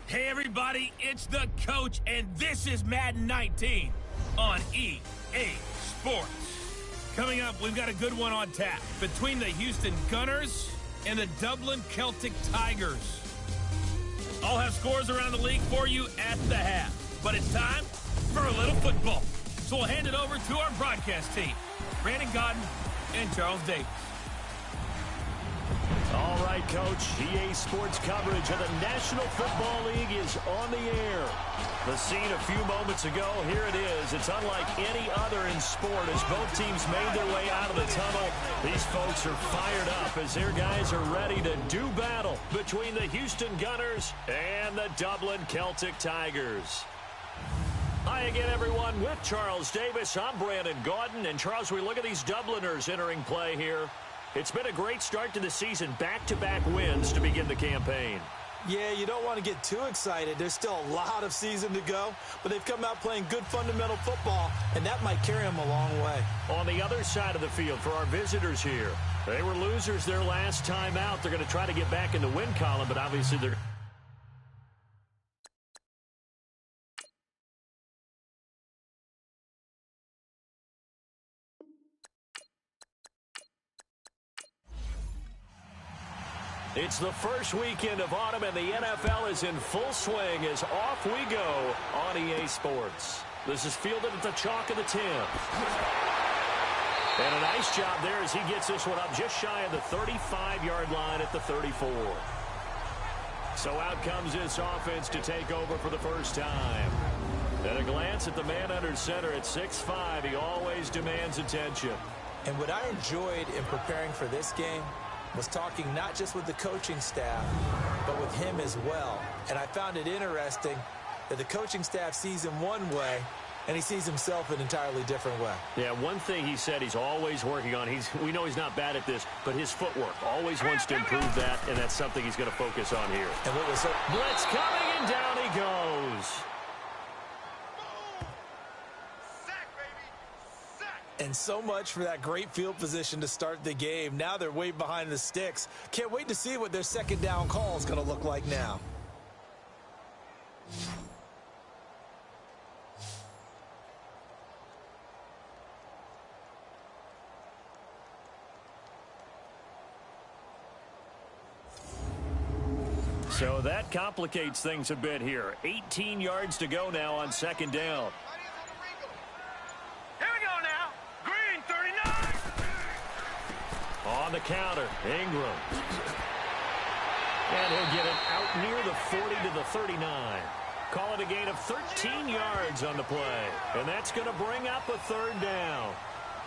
Hey everybody, it's the coach, and this is Madden 19 on EA Sports. Coming up, we've got a good one on tap between the Houston Gunners and the Dublin Celtic Tigers. I'll have scores around the league for you at the half, but it's time for a little football. So we'll hand it over to our broadcast team, Brandon Godden and Charles Davis. All right, Coach. EA Sports coverage of the National Football League is on the air. The scene a few moments ago, here it is. It's unlike any other in sport as both teams made their way out of the tunnel. These folks are fired up as their guys are ready to do battle between the Houston Gunners and the Dublin Celtic Tigers. Hi again, everyone. With Charles Davis, I'm Brandon Gaudin. And, Charles, we look at these Dubliners entering play here. It's been a great start to the season, back-to-back wins to begin the campaign. Yeah, you don't want to get too excited. There's still a lot of season to go, but they've come out playing good fundamental football, and that might carry them a long way. On the other side of the field for our visitors here, they were losers their last time out. They're going to try to get back in the win column, but obviously they're... It's the first weekend of autumn, and the NFL is in full swing as off we go on EA Sports. This is fielded at the chalk of the 10. And a nice job there as he gets this one up just shy of the 35-yard line at the 34. So out comes this offense to take over for the first time. At a glance at the man under center at 6'5", he always demands attention. And what I enjoyed in preparing for this game was talking not just with the coaching staff, but with him as well. And I found it interesting that the coaching staff sees him one way, and he sees himself an entirely different way. Yeah, one thing he said he's always working on, we know he's not bad at this, but his footwork always wants to improve that, and that's something he's going to focus on here. And what was so blitz coming, and down he goes. And so much for that great field position to start the game. Now they're way behind the sticks. Can't wait to see what their second down call is going to look like now. So that complicates things a bit here. 18 yards to go now on second down. On the counter, Ingram. And he'll get it out near the 40 to the 39. Call it a gain of 13 yards on the play. And that's going to bring up a third down.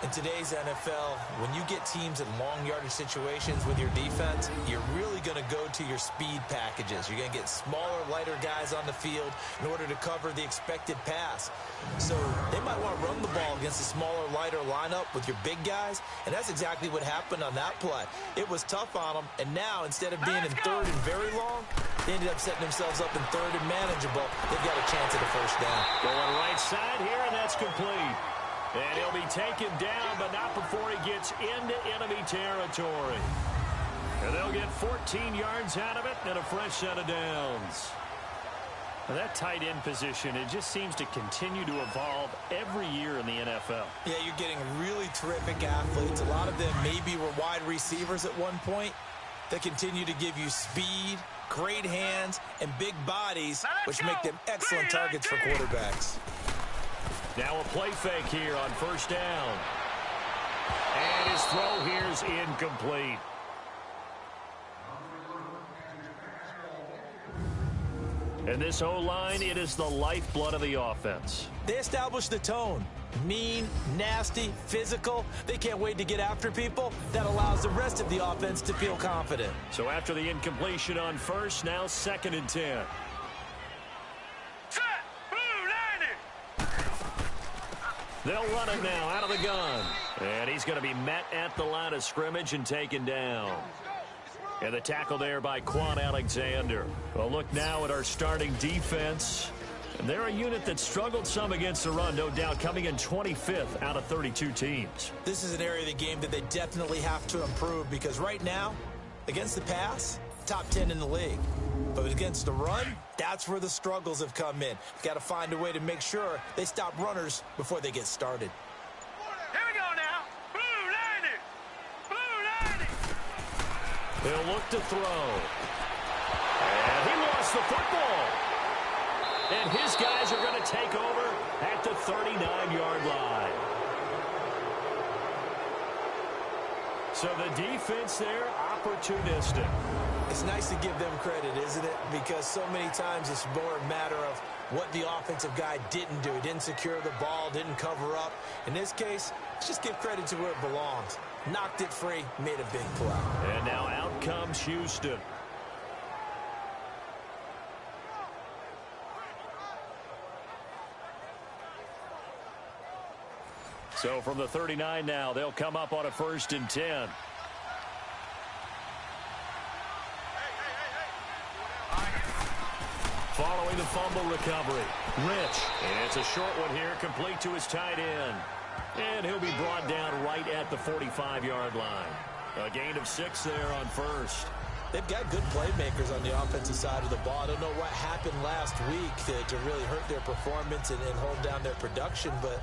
In today's NFL, when you get teams in long yardage situations with your defense, you're really going to go to your speed packages. You're going to get smaller, lighter guys on the field in order to cover the expected pass. So they might want to run the ball against a smaller, lighter lineup with your big guys, and that's exactly what happened on that play. It was tough on them, and now instead of being in third and very long, they ended up setting themselves up in third and manageable. They've got a chance at a first down. Going right side here, and that's complete. And he'll be taken down, but not before he gets into enemy territory. And they'll get 14 yards out of it and a fresh set of downs. Now that tight end position, it just seems to continue to evolve every year in the NFL. Yeah, you're getting really terrific athletes. A lot of them maybe were wide receivers at one point. They continue to give you speed, great hands, and big bodies, which make them excellent targets for quarterbacks. Now a play fake here on first down. And his throw here's incomplete. And this O-line, it is the lifeblood of the offense. They establish the tone. Mean, nasty, physical. They can't wait to get after people. That allows the rest of the offense to feel confident. So after the incompletion on first, now 2nd and 10. They'll run it now out of the gun. And he's going to be met at the line of scrimmage and taken down. And the tackle there by Quan Alexander. Well, look now at our starting defense. And they're a unit that struggled some against the run, no doubt, coming in 25th out of 32 teams. This is an area of the game that they definitely have to improve because right now, against the pass, top 10 in the league. But against the run, that's where the struggles have come in. You've got to find a way to make sure they stop runners before they get started. Here we go now. Blue 90. Blue 90. He'll look to throw. And he lost the football. And his guys are going to take over at the 39-yard line. So the defense there, opportunistic. It's nice to give them credit, isn't it? Because so many times it's more a matter of what the offensive guy didn't do. He didn't secure the ball, didn't cover up. In this case, let's just give credit to where it belongs. Knocked it free, made a big play. And now out comes Houston. So from the 39 now, they'll come up on a 1st and 10. Following the fumble recovery, Rich. And it's a short one here, complete to his tight end. And he'll be brought down right at the 45-yard line. A gain of 6 there on 1st. They've got good playmakers on the offensive side of the ball. I don't know what happened last week to really hurt their performance and hold down their production, but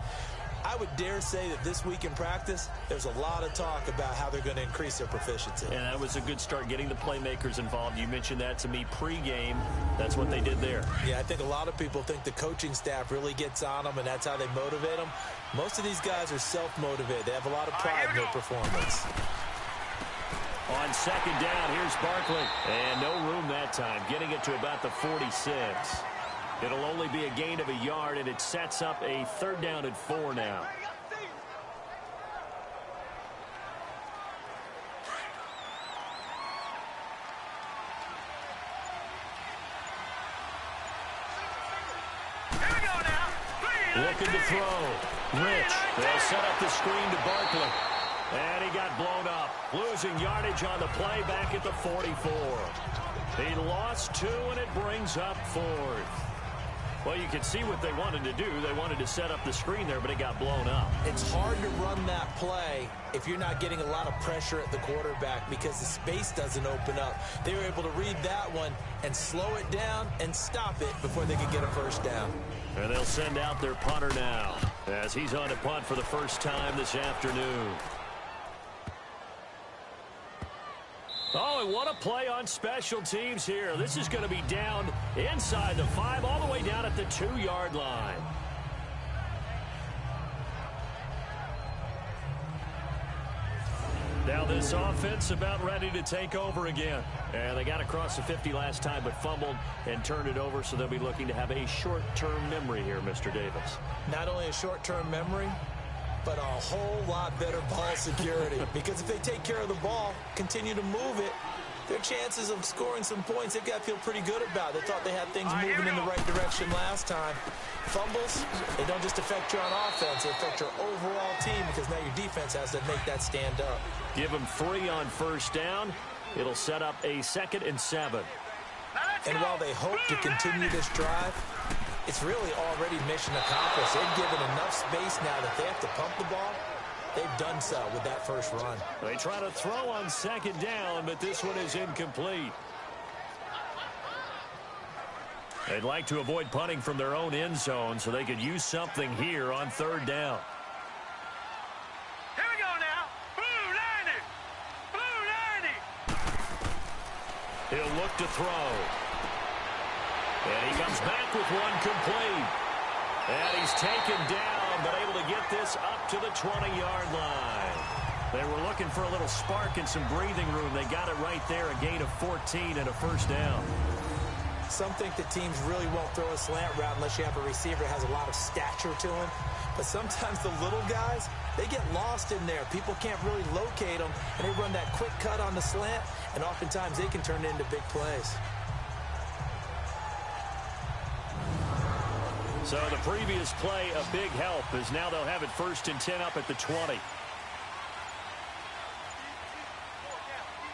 I would dare say that this week in practice, there's a lot of talk about how they're going to increase their proficiency. And that was a good start, getting the playmakers involved. You mentioned that to me pregame. That's what they did there. Yeah, I think a lot of people think the coaching staff really gets on them, and that's how they motivate them. Most of these guys are self-motivated. They have a lot of pride in their performance. On 2nd down, here's Barkley. And no room that time, getting it to about the 46. It'll only be a gain of a yard, and it sets up a 3rd down and 4 now. Looking to throw. Rich. They'll set up the screen to Barkley. And he got blown up. Losing yardage on the play back at the 44. He lost 2, and it brings up 4th. Well, you can see what they wanted to do. They wanted to set up the screen there, but it got blown up. It's hard to run that play if you're not getting a lot of pressure at the quarterback because the space doesn't open up. They were able to read that one and slow it down and stop it before they could get a 1st down. And they'll send out their punter now as he's on to punt for the first time this afternoon. Oh, and what a play on special teams here. This is going to be down inside the 5, all the way down at the 2-yard line. Now this offense about ready to take over again. And they got across the 50 last time, but fumbled and turned it over, so they'll be looking to have a short-term memory here, Mr. Davis. Not only a short-term memory, but a whole lot better ball security. Because if they take care of the ball, continue to move it, their chances of scoring some points, they've got to feel pretty good about. They thought they had things moving in the right direction last time. Fumbles, they don't just affect you on offense, they affect your overall team because now your defense has to make that stand up. Give them 3 on 1st down. It'll set up a 2nd and 7. And while they hope to continue this drive, it's really already mission accomplished. They've given enough space now that they have to pump the ball. They've done so with that 1st run. They try to throw on 2nd down, but this one is incomplete. They'd like to avoid punting from their own end zone so they could use something here on 3rd down. Here we go now. Blue 90. Blue 90. He'll look to throw. And he comes back with one complete. And he's taken down, but able to get this up to the 20-yard line. They were looking for a little spark and some breathing room. They got it right there, a gain of 14 and a 1st down. Some think that teams really won't throw a slant route unless you have a receiver that has a lot of stature to him. But sometimes the little guys, they get lost in there. People can't really locate them, and they run that quick cut on the slant, and oftentimes they can turn it into big plays. So the previous play, a big help, as now they'll have it 1st and 10 up at the 20.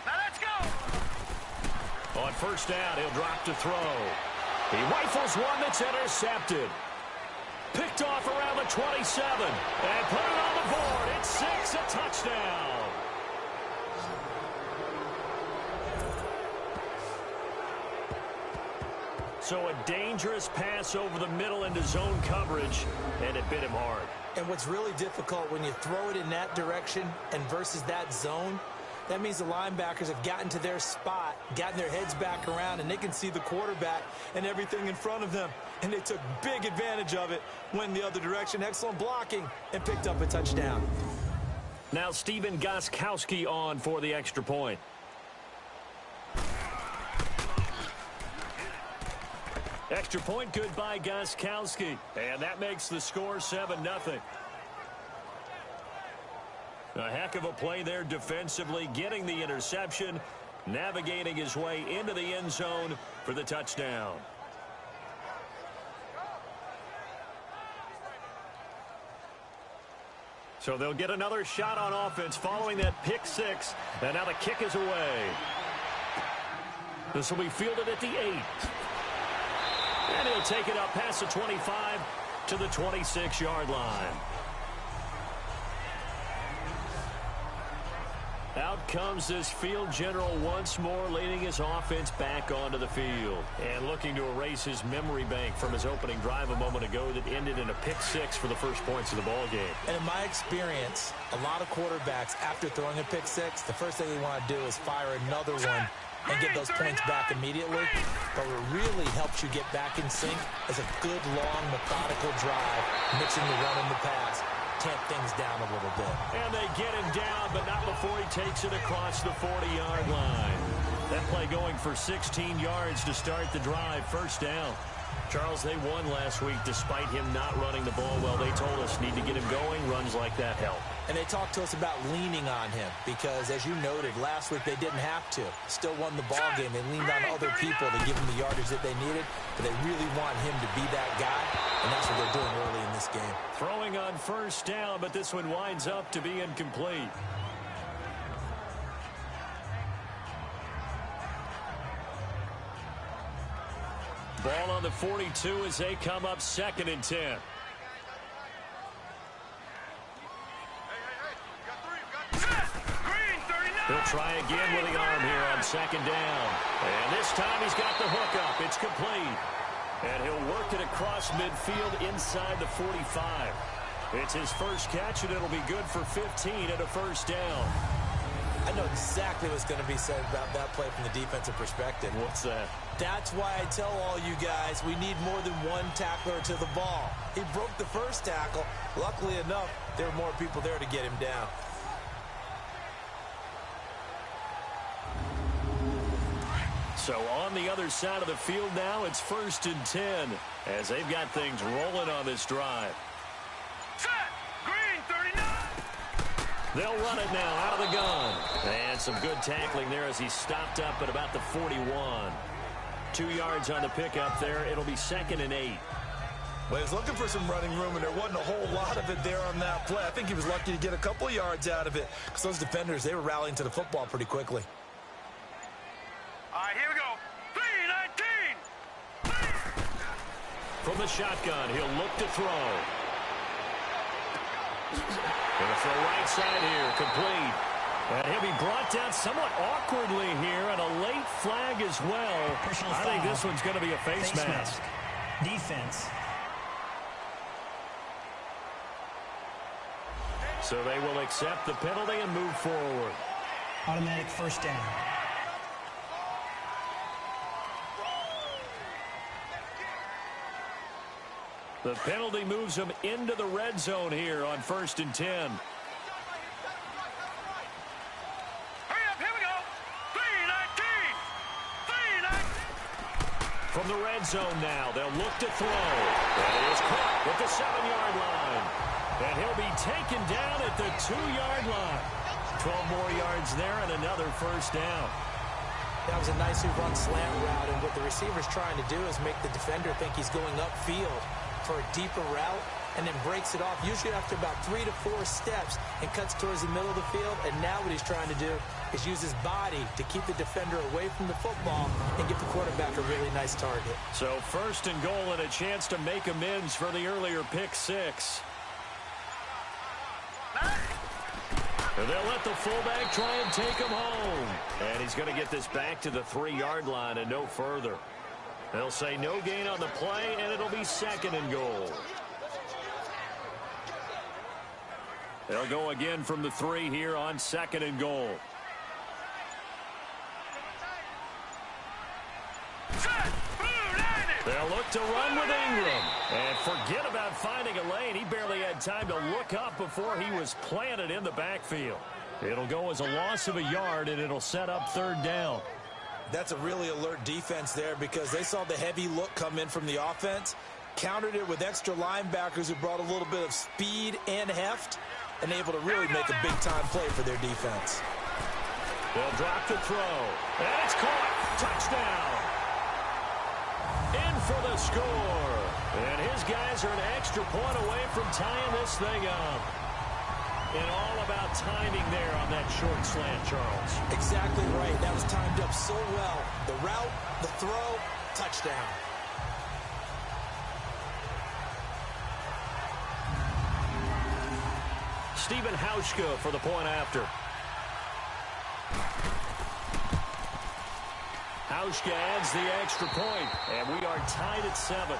Now let's go. On 1st down, he'll drop to throw. He rifles one that's intercepted. Picked off around the 27. And put it on the board. It's 6, a touchdown. So a dangerous pass over the middle into zone coverage, and it bit him hard. And what's really difficult when you throw it in that direction and versus that zone, that means the linebackers have gotten to their spot, gotten their heads back around, and they can see the quarterback and everything in front of them. And they took big advantage of it, went the other direction, excellent blocking, and picked up a touchdown. Now Steven Gostkowski on for the extra point. Extra point good by Gostkowski. And that makes the score 7-0. A heck of a play there defensively, getting the interception, navigating his way into the end zone for the touchdown. So they'll get another shot on offense following that pick 6. And now the kick is away. This will be fielded at the 8. And he'll take it up past the 25 to the 26-yard line. Out comes this field general once more, leading his offense back onto the field. And looking to erase his memory bank from his opening drive a moment ago that ended in a pick 6 for the first points of the ball game. And in my experience, a lot of quarterbacks, after throwing a pick 6, the first thing they want to do is fire another one and get those points back immediately. But what really helps you get back in sync is a good, long, methodical drive, mixing the run and the pass. Tamp things down a little bit. And they get him down, but not before he takes it across the 40-yard line. That play going for 16 yards to start the drive. 1st down. Charles, they won last week despite him not running the ball well. They told us need to get him going. Runs like that help. And they talked to us about leaning on him because, as you noted, last week they didn't have to. Still won the ball game. They leaned on other people to give him the yardage that they needed, but they really want him to be that guy, and that's what they're doing early in this game. Throwing on 1st down, but this one winds up to be incomplete. Ball on the 42 as they come up 2nd and 10. He'll try again with the arm here on 2nd down. And this time he's got the hook up. It's complete. And he'll work it across midfield inside the 45. It's his first catch, and it'll be good for 15 and a 1st down. I know exactly what's going to be said about that play from the defensive perspective. What's that? That's why I tell all you guys we need more than one tackler to the ball. He broke the first tackle. Luckily enough, there were more people there to get him down. So on the other side of the field now, it's 1st and 10 as they've got things rolling on this drive. Set. Green 39. They'll run it now out of the gun. And some good tackling there as he stopped up at about the 41. 2 yards on the pickup there. It'll be 2nd and 8. Well, he was looking for some running room, and there wasn't a whole lot of it there on that play. I think he was lucky to get a couple of yards out of it because those defenders, they were rallying to the football pretty quickly. All right, here we go. 3-19. From the shotgun, he'll look to throw. Gonna throw right side here, complete. And he'll be brought down somewhat awkwardly here, and a late flag as well. Personal I think this one's going to be a face mask. Defense. So they will accept the penalty and move forward. Automatic 1st down. The penalty moves them into the red zone here on 1st and 10. Hurry up, here we go. 3-19. 3-19. From the red zone now, they'll look to throw. And he is caught at the 7-yard line. And he'll be taken down at the 2-yard line. 12 more yards there and another 1st down. That was a nicely run slant route, and what the receiver's trying to do is make the defender think he's going upfield. for a deeper route and then breaks it off, usually after about 3 to 4 steps, and cuts towards the middle of the field. And now what he's trying to do is use his body to keep the defender away from the football and get the quarterback a really nice target. So 1st and goal and a chance to make amends for the earlier pick six. And they'll let the fullback try and take him home. And he's going to get this back to the 3-yard line and no further. They'll say no gain on the play, and it'll be 2nd and goal. They'll go again from the 3 here on 2nd and goal. They'll look to run with Ingram. And forget about finding a lane. He barely had time to look up before he was planted in the backfield. It'll go as a loss of a yard, and it'll set up 3rd down. That's a really alert defense there because they saw the heavy look come in from the offense, countered it with extra linebackers who brought a little bit of speed and heft, and able to really make a big-time play for their defense. They'll drop the throw. And it's caught. Touchdown. In for the score. And his guys are an extra point away from tying this thing up. And all about timing there on that short slant, Charles. Exactly right. That was timed up so well. The route, the throw, touchdown. Stephen Hauschka for the point after. Hauschka adds the extra point, and we are tied at 7.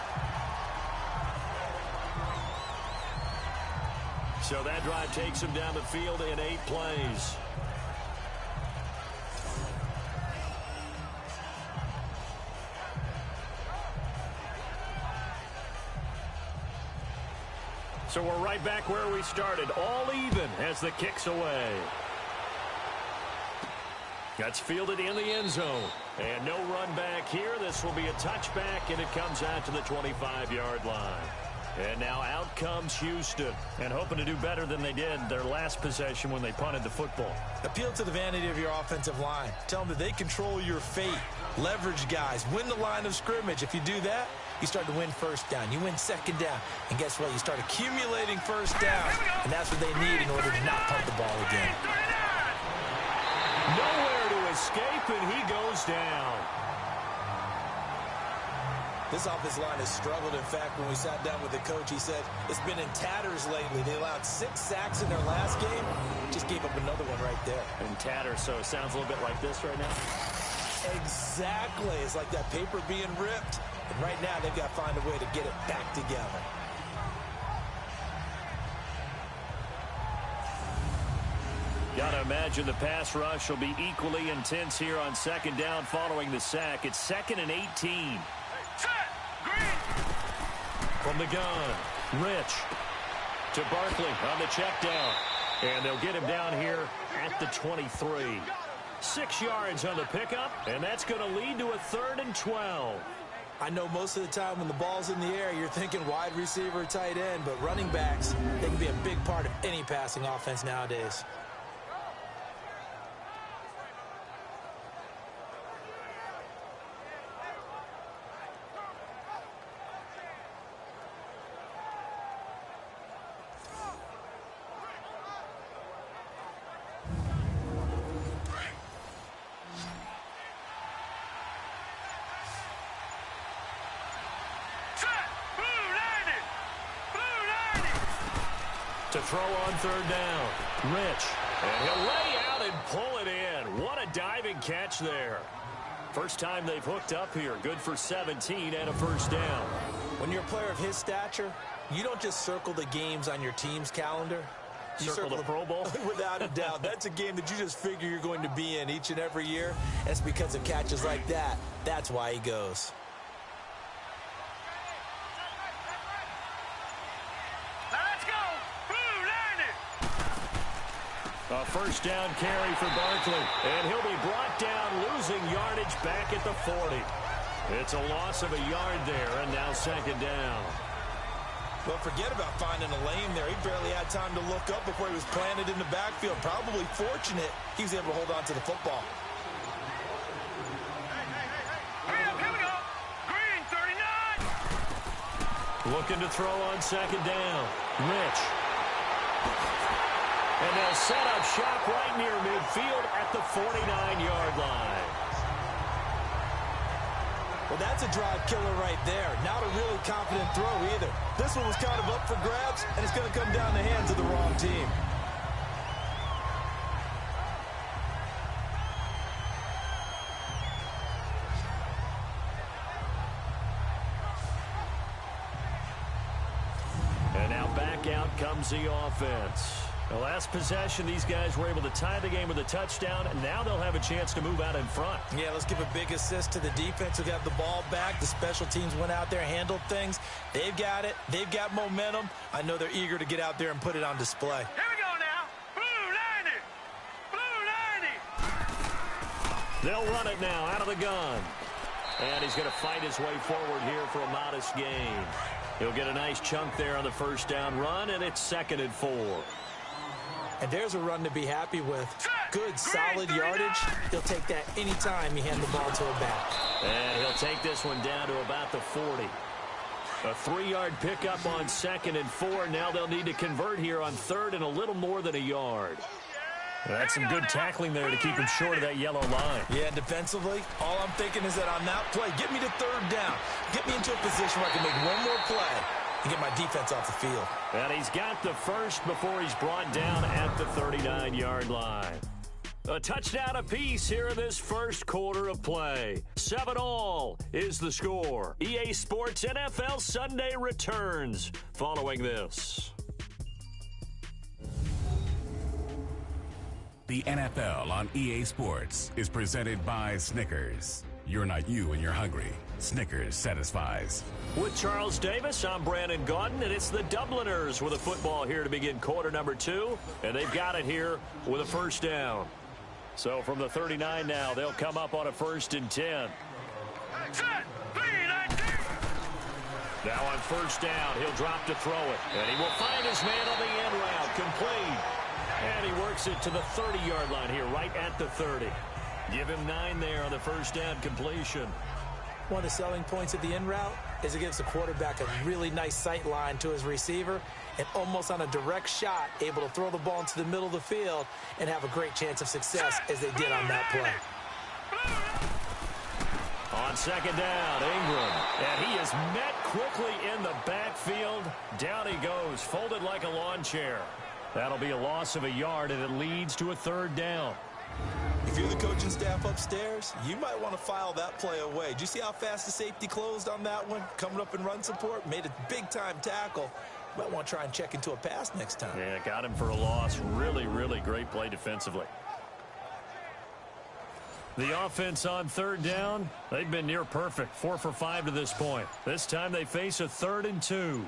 So that drive takes him down the field in 8 plays. So we're right back where we started, all even as the kick's away. That's fielded in the end zone. And no run back here. This will be a touchback, and it comes out to the 25-yard line. And now out comes Houston, and hoping to do better than they did their last possession when they punted the football. Appeal to the vanity of your offensive line. Tell them that they control your fate. Leverage guys. Win the line of scrimmage. If you do that, you start to win 1st down. You win 2nd down. And guess what? You start accumulating 1st downs. And that's what they need in order to not punt the ball again. Nowhere to escape, and he goes down. This offensive line has struggled. In fact, when we sat down with the coach, he said it's been in tatters lately. They allowed 6 sacks in their last game. Just gave up another one right there. In tatters, so it sounds a little bit like this right now. Exactly. It's like that paper being ripped. And right now, they've got to find a way to get it back together. Got to imagine the pass rush will be equally intense here on 2nd down following the sack. It's 2nd and 18. From the gun, Rich to Barkley on the check down. And they'll get him down here at the 23. 6 yards on the pickup, and that's going to lead to a 3rd and 12. I know most of the time when the ball's in the air, you're thinking wide receiver, tight end, but running backs, they can be a big part of any passing offense nowadays. To throw on 3rd down, Rich. And he'll lay out and pull it in. What a diving catch there. First time they've hooked up here. Good for 17 and a 1st down. When you're a player of his stature, you don't just circle the games on your team's calendar. You circle the Pro Bowl? Without a doubt. That's a game that you just figure you're going to be in each and every year. And it's because of catches like that. That's why he goes. A 1st down carry for Barkley. And he'll be brought down, losing yardage back at the 40. It's a loss of a yard there, and now 2nd down. Well, forget about finding a lane there. He barely had time to look up before he was planted in the backfield. Probably fortunate he was able to hold on to the football. Here we go. Green, 39. Looking to throw on second down. Rich. And they'll set up shop right near midfield at the 49-yard line. Well, that's a drive killer right there. Not a really confident throw either. This one was kind of up for grabs, and it's going to come down the hands of the wrong team. And now back out comes the offense. The last possession, these guys were able to tie the game with a touchdown, and now they'll have a chance to move out in front. Yeah, let's give a big assist to the defense who got the ball back. The special teams went out there, handled things. They've got it. They've got momentum. I know they're eager to get out there and put it on display. Here we go now. Blue 90. Blue 90. They'll run it now out of the gun. And he's going to fight his way forward here for a modest gain. He'll get a nice chunk there on the first down run, and it's 2nd and 4. And there's a run to be happy with. Good, solid yardage. He'll take that anytime he hand the ball to a back. And he'll take this one down to about the 40. A 3-yard pickup on 2nd and 4. Now they'll need to convert here on 3rd and a little more than a yard. That's some good tackling there to keep him short of that yellow line. Yeah, defensively, all I'm thinking is that on that play, get me to 3rd down. Get me into a position where I can make one more play and get my defense off the field. And he's got the first before he's brought down at the 39-yard line. A touchdown apiece here in this first quarter of play. 7-all is the score. EA Sports NFL Sunday returns following this. The NFL on EA Sports is presented by Snickers. You're not you and you're hungry. Snickers satisfies. With Charles Davis, I'm Brandon Gaudin, and it's the Dubliners with a football here to begin quarter number 2, and they've got it here with a first down. So from the 39 now, they'll come up on a 1st and 10. Now on first down, he'll drop to throw it, and he will find his man on the end route, complete. And he works it to the 30-yard line here, right at the 30. Give him 9 there on the first down completion. One of the selling points of the in route is it gives the quarterback a really nice sight line to his receiver and almost on a direct shot able to throw the ball into the middle of the field and have a great chance of success as they did on that play. On second down, Ingram. And he is met quickly in the backfield. Down he goes, folded like a lawn chair. That'll be a loss of a yard, and it leads to a 3rd down. If you're the coaching staff upstairs, you might want to file that play away. Did you see how fast the safety closed on that one? Coming up in run support, made a big-time tackle. You might want to try and check into a pass next time. Yeah, got him for a loss. Really, really great play defensively. The offense on 3rd down, they've been near perfect. 4 for 5 to this point. This time they face a 3rd and 2. Here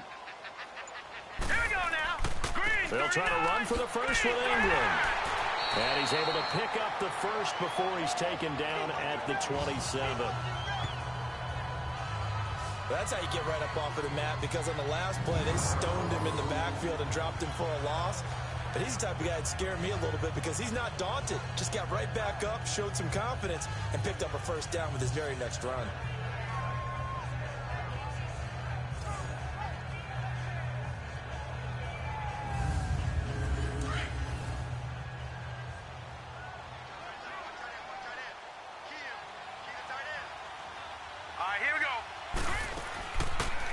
we go now. Green. They'll try to run for the first with Ingram. And he's able to pick up the first before he's taken down at the 27. That's how you get right up off of the mat, because on the last play, they stoned him in the backfield and dropped him for a loss. But he's the type of guy that scared me a little bit because he's not daunted. Just got right back up, showed some confidence, and picked up a first down with his very next run.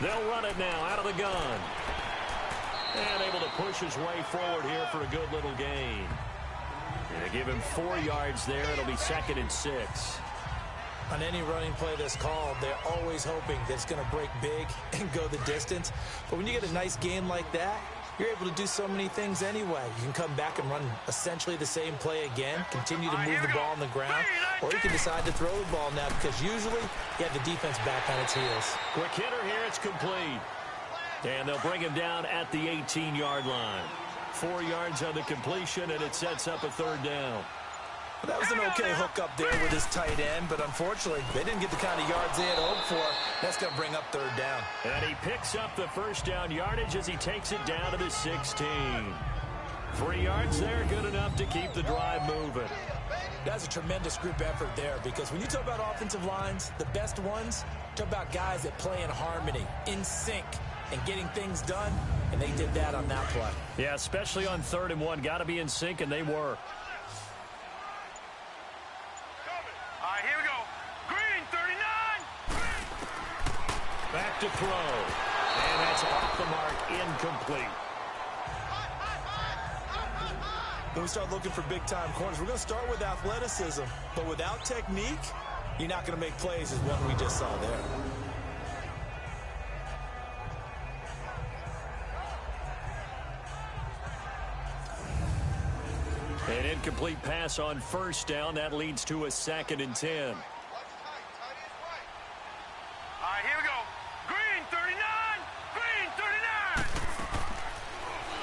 They'll run it now out of the gun. And able to push his way forward here for a good little gain. And they give him 4 yards there. It'll be 2nd and 6. On any running play that's called, they're always hoping that it's going to break big and go the distance. But when you get a nice gain like that, you're able to do so many things anyway. You can come back and run essentially the same play again, continue to move the ball on the ground, or you can decide to throw the ball now because usually you have the defense back on its heels. Quick hitter here, it's complete. And they'll bring him down at the 18-yard line. 4 yards on the completion, and it sets up a 3rd down. Well, that was an okay hook up there with his tight end, but unfortunately, they didn't get the kind of yards they had hoped for. That's going to bring up 3rd down. And he picks up the first down yardage as he takes it down to the 16. 3 yards there, good enough to keep the drive moving. That's a tremendous group effort there, because when you talk about offensive lines, the best ones, talk about guys that play in harmony, in sync. and getting things done, and they did that on that play. Yeah, especially on 3rd and 1. Got to be in sync, and they were. All right, here we go. Green, 39. Back to throw. And that's off the mark, incomplete. When we start looking for big-time corners, we're going to start with athleticism. But without technique, you're not going to make plays as one we just saw there. An incomplete pass on 1st down. That leads to a 2nd and 10. All right, here we go. Green, 39. Green,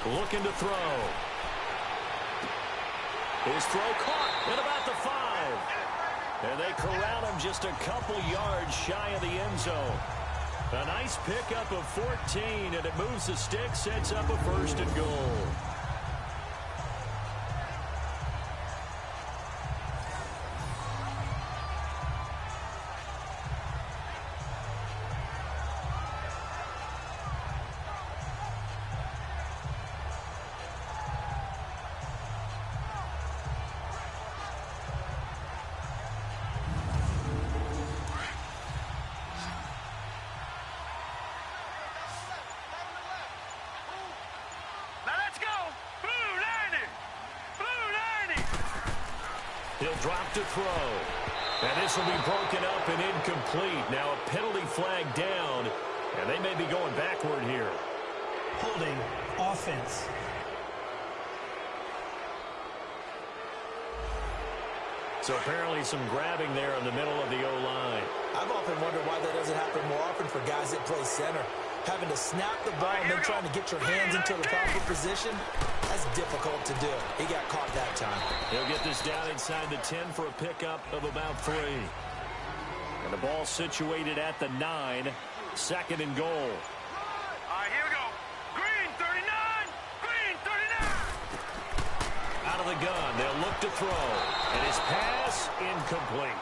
39. Looking to throw. His throw caught at about the 5. And they corral him just a couple yards shy of the end zone. A nice pickup of 14, and it moves the stick, sets up a 1st and goal. He'll drop to throw. And this will be broken up and incomplete. Now a penalty flag down, and they may be going backward here. Holding offense. So apparently some grabbing there in the middle of the O-line. I've often wondered why that doesn't happen more often for guys that play center. Having to snap the ball and then trying to get your hands into the proper position, that's difficult to do. He got caught that time. He'll get this down inside the 10 for a pickup of about 3. And the ball situated at the 9. 2nd and goal. All right, here we go. Green, 39. Green, 39. Out of the gun. They'll look to throw. And his pass incomplete.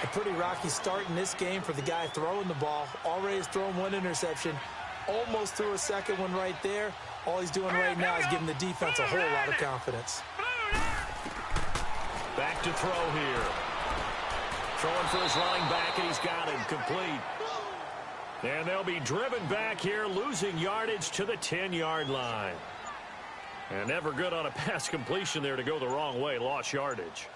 A pretty rocky start in this game for the guy throwing the ball. Already has thrown 1 interception. Almost threw a 2nd one right there. All he's doing right now is giving the defense a whole lot of confidence. Back to throw here. Throwing for his running back, and he's got him complete. And they'll be driven back here, losing yardage to the 10-yard line. And never good on a pass completion there to go the wrong way. Lost yardage.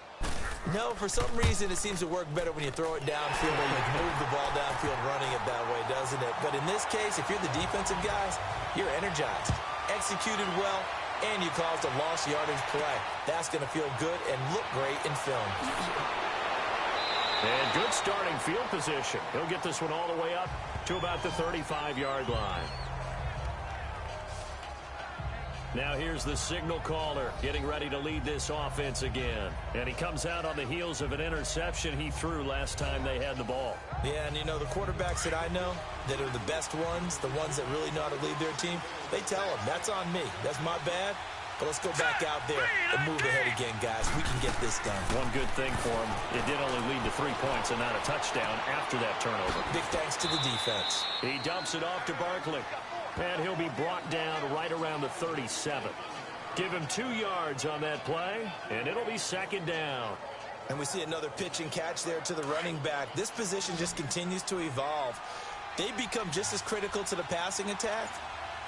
No, for some reason it seems to work better when you throw it downfield or you move the ball downfield running it that way, doesn't it? But in this case, if you're the defensive guys, you're energized, executed well, and you caused a lost yardage play. That's going to feel good and look great in film. And good starting field position. He'll get this one all the way up to about the 35-yard line. Now here's the signal caller getting ready to lead this offense again. And he comes out on the heels of an interception he threw last time they had the ball. Yeah, and you know, the quarterbacks that I know that are the best ones, the ones that really know how to lead their team, they tell them, that's on me. That's my bad. But let's go back out there and move ahead again, guys. We can get this done. One good thing for him, it did only lead to 3 points and not a touchdown after that turnover. Big thanks to the defense. He dumps it off to Barkley. And he'll be brought down right around the 37. Give him 2 yards on that play, and it'll be 2nd down. And we see another pitch and catch there to the running back. This position just continues to evolve. They become just as critical to the passing attack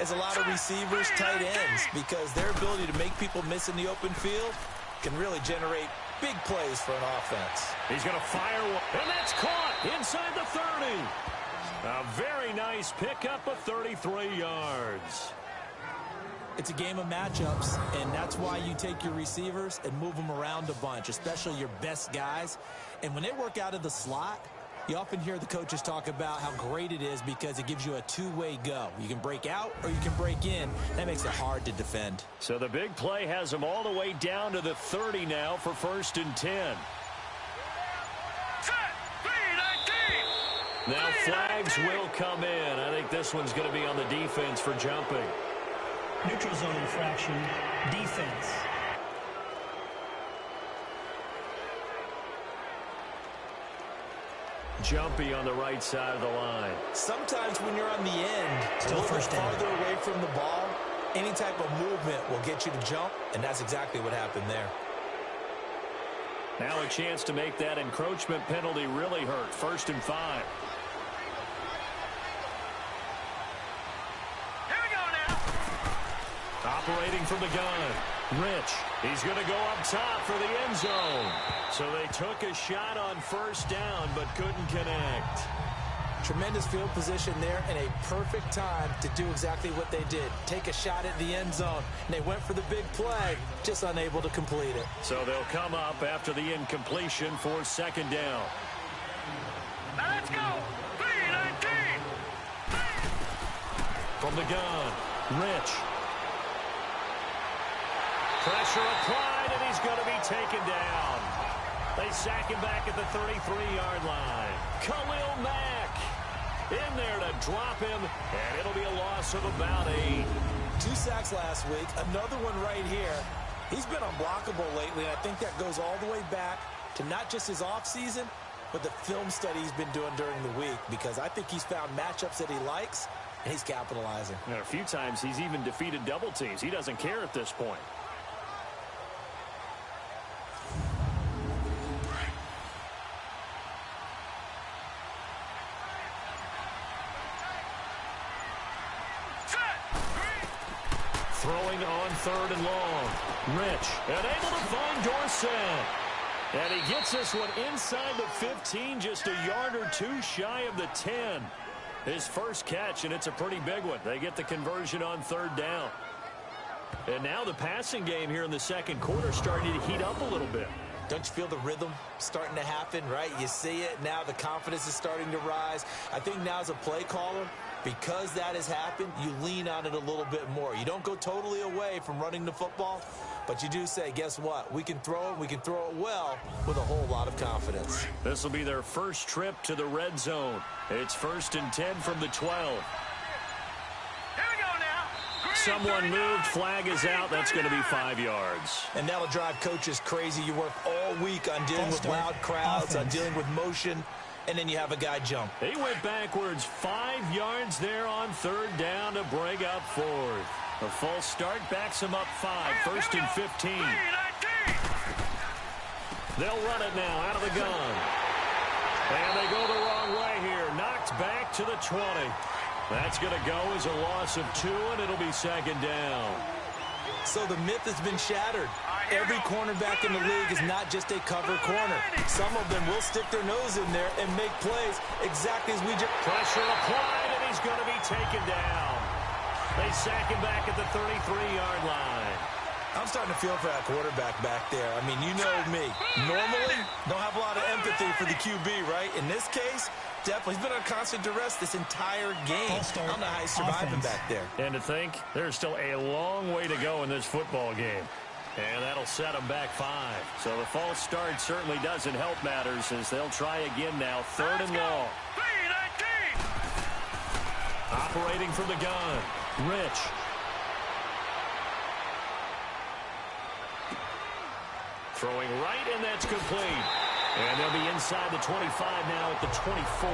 as a lot of receivers, tight ends, because their ability to make people miss in the open field can really generate big plays for an offense. He's going to fire one, and that's caught inside the 30. A very nice pickup of 33 yards. It's a game of matchups, and that's why you take your receivers and move them around a bunch, especially your best guys. And when they work out of the slot, you often hear the coaches talk about how great it is because it gives you a two-way go. You can break out or you can break in. That makes it hard to defend. So the big play has them all the way down to the 30 now for 1st and 10. Now flags will come in. I think this one's going to be on the defense for jumping. Neutral zone infraction, defense. jumpy on the right side of the line. Sometimes when you're on the end, Still a little first down. farther away from the ball, any type of movement will get you to jump, and that's exactly what happened there. Now a chance to make that encroachment penalty really hurt. 1st and 5. Here we go now. Operating from the gun. Rich. He's going to go up top for the end zone. So they took a shot on 1st down, but couldn't connect. Tremendous field position there and a perfect time to do exactly what they did. Take a shot at the end zone. And they went for the big play, just unable to complete it. So they'll come up after the incompletion for 2nd down. Now let's go. 3-19. From the gun, Rich. Pressure applied, and he's going to be taken down. They sack him back at the 33-yard line. Khalil Mack in there to drop him, and it'll be a loss of about 8. 2 sacks last week, another one right here. He's been unblockable lately, and I think that goes all the way back to not just his offseason, but the film study he's been doing during the week, because I think he's found matchups that he likes, and he's capitalizing. And a few times he's even defeated double teams. He doesn't care at this point. Throwing on 3rd and long. Rich, and able to find Dorsett. And he gets this one inside the 15, just a yard or 2 shy of the 10. His first catch, and it's a pretty big one. They get the conversion on 3rd down. And now the passing game here in the 2nd quarter starting to heat up a little bit. Don't you feel the rhythm starting to happen, right? You see it. Now the confidence is starting to rise. I think now as a play caller, because that has happened, you lean on it a little bit more. You don't go totally away from running the football, but you do say, guess what? We can throw it. We can throw it well with a whole lot of confidence. This will be their first trip to the red zone. It's 1st and 10 from the 12. Here we go now. Someone moved. Flag is out. That's going to be 5 yards. And that'll drive coaches crazy. You work all week on dealing with loud crowds, on dealing with motion, and then you have a guy jump. He went backwards 5 yards there on 3rd down to bring up 4th. A false start backs him up 5. 1st and 15. 3-19. They'll run it now out of the gun. And they go the wrong way here. Knocked back to the 20. That's going to go as a loss of 2, and it'll be 2nd down. So the myth has been shattered. Every cornerback in the league is not just a cover corner. Some of them will stick their nose in there and make plays exactly as we just... Pressure applied, and he's going to be taken down. They sack him back at the 33-yard line. I'm starting to feel for that quarterback back there. I mean, you know me. Normally, don't have a lot of empathy for the QB, right? In this case, definitely. He's been on constant duress this entire game. I don't know how he's surviving back there. And to think, there's still a long way to go in this football game. And that'll set them back 5. So the false start certainly doesn't help matters as they'll try again now. 3rd and long. 3-19. Operating from the gun. Rich. Throwing right, and that's complete. And they'll be inside the 25 now at the 24.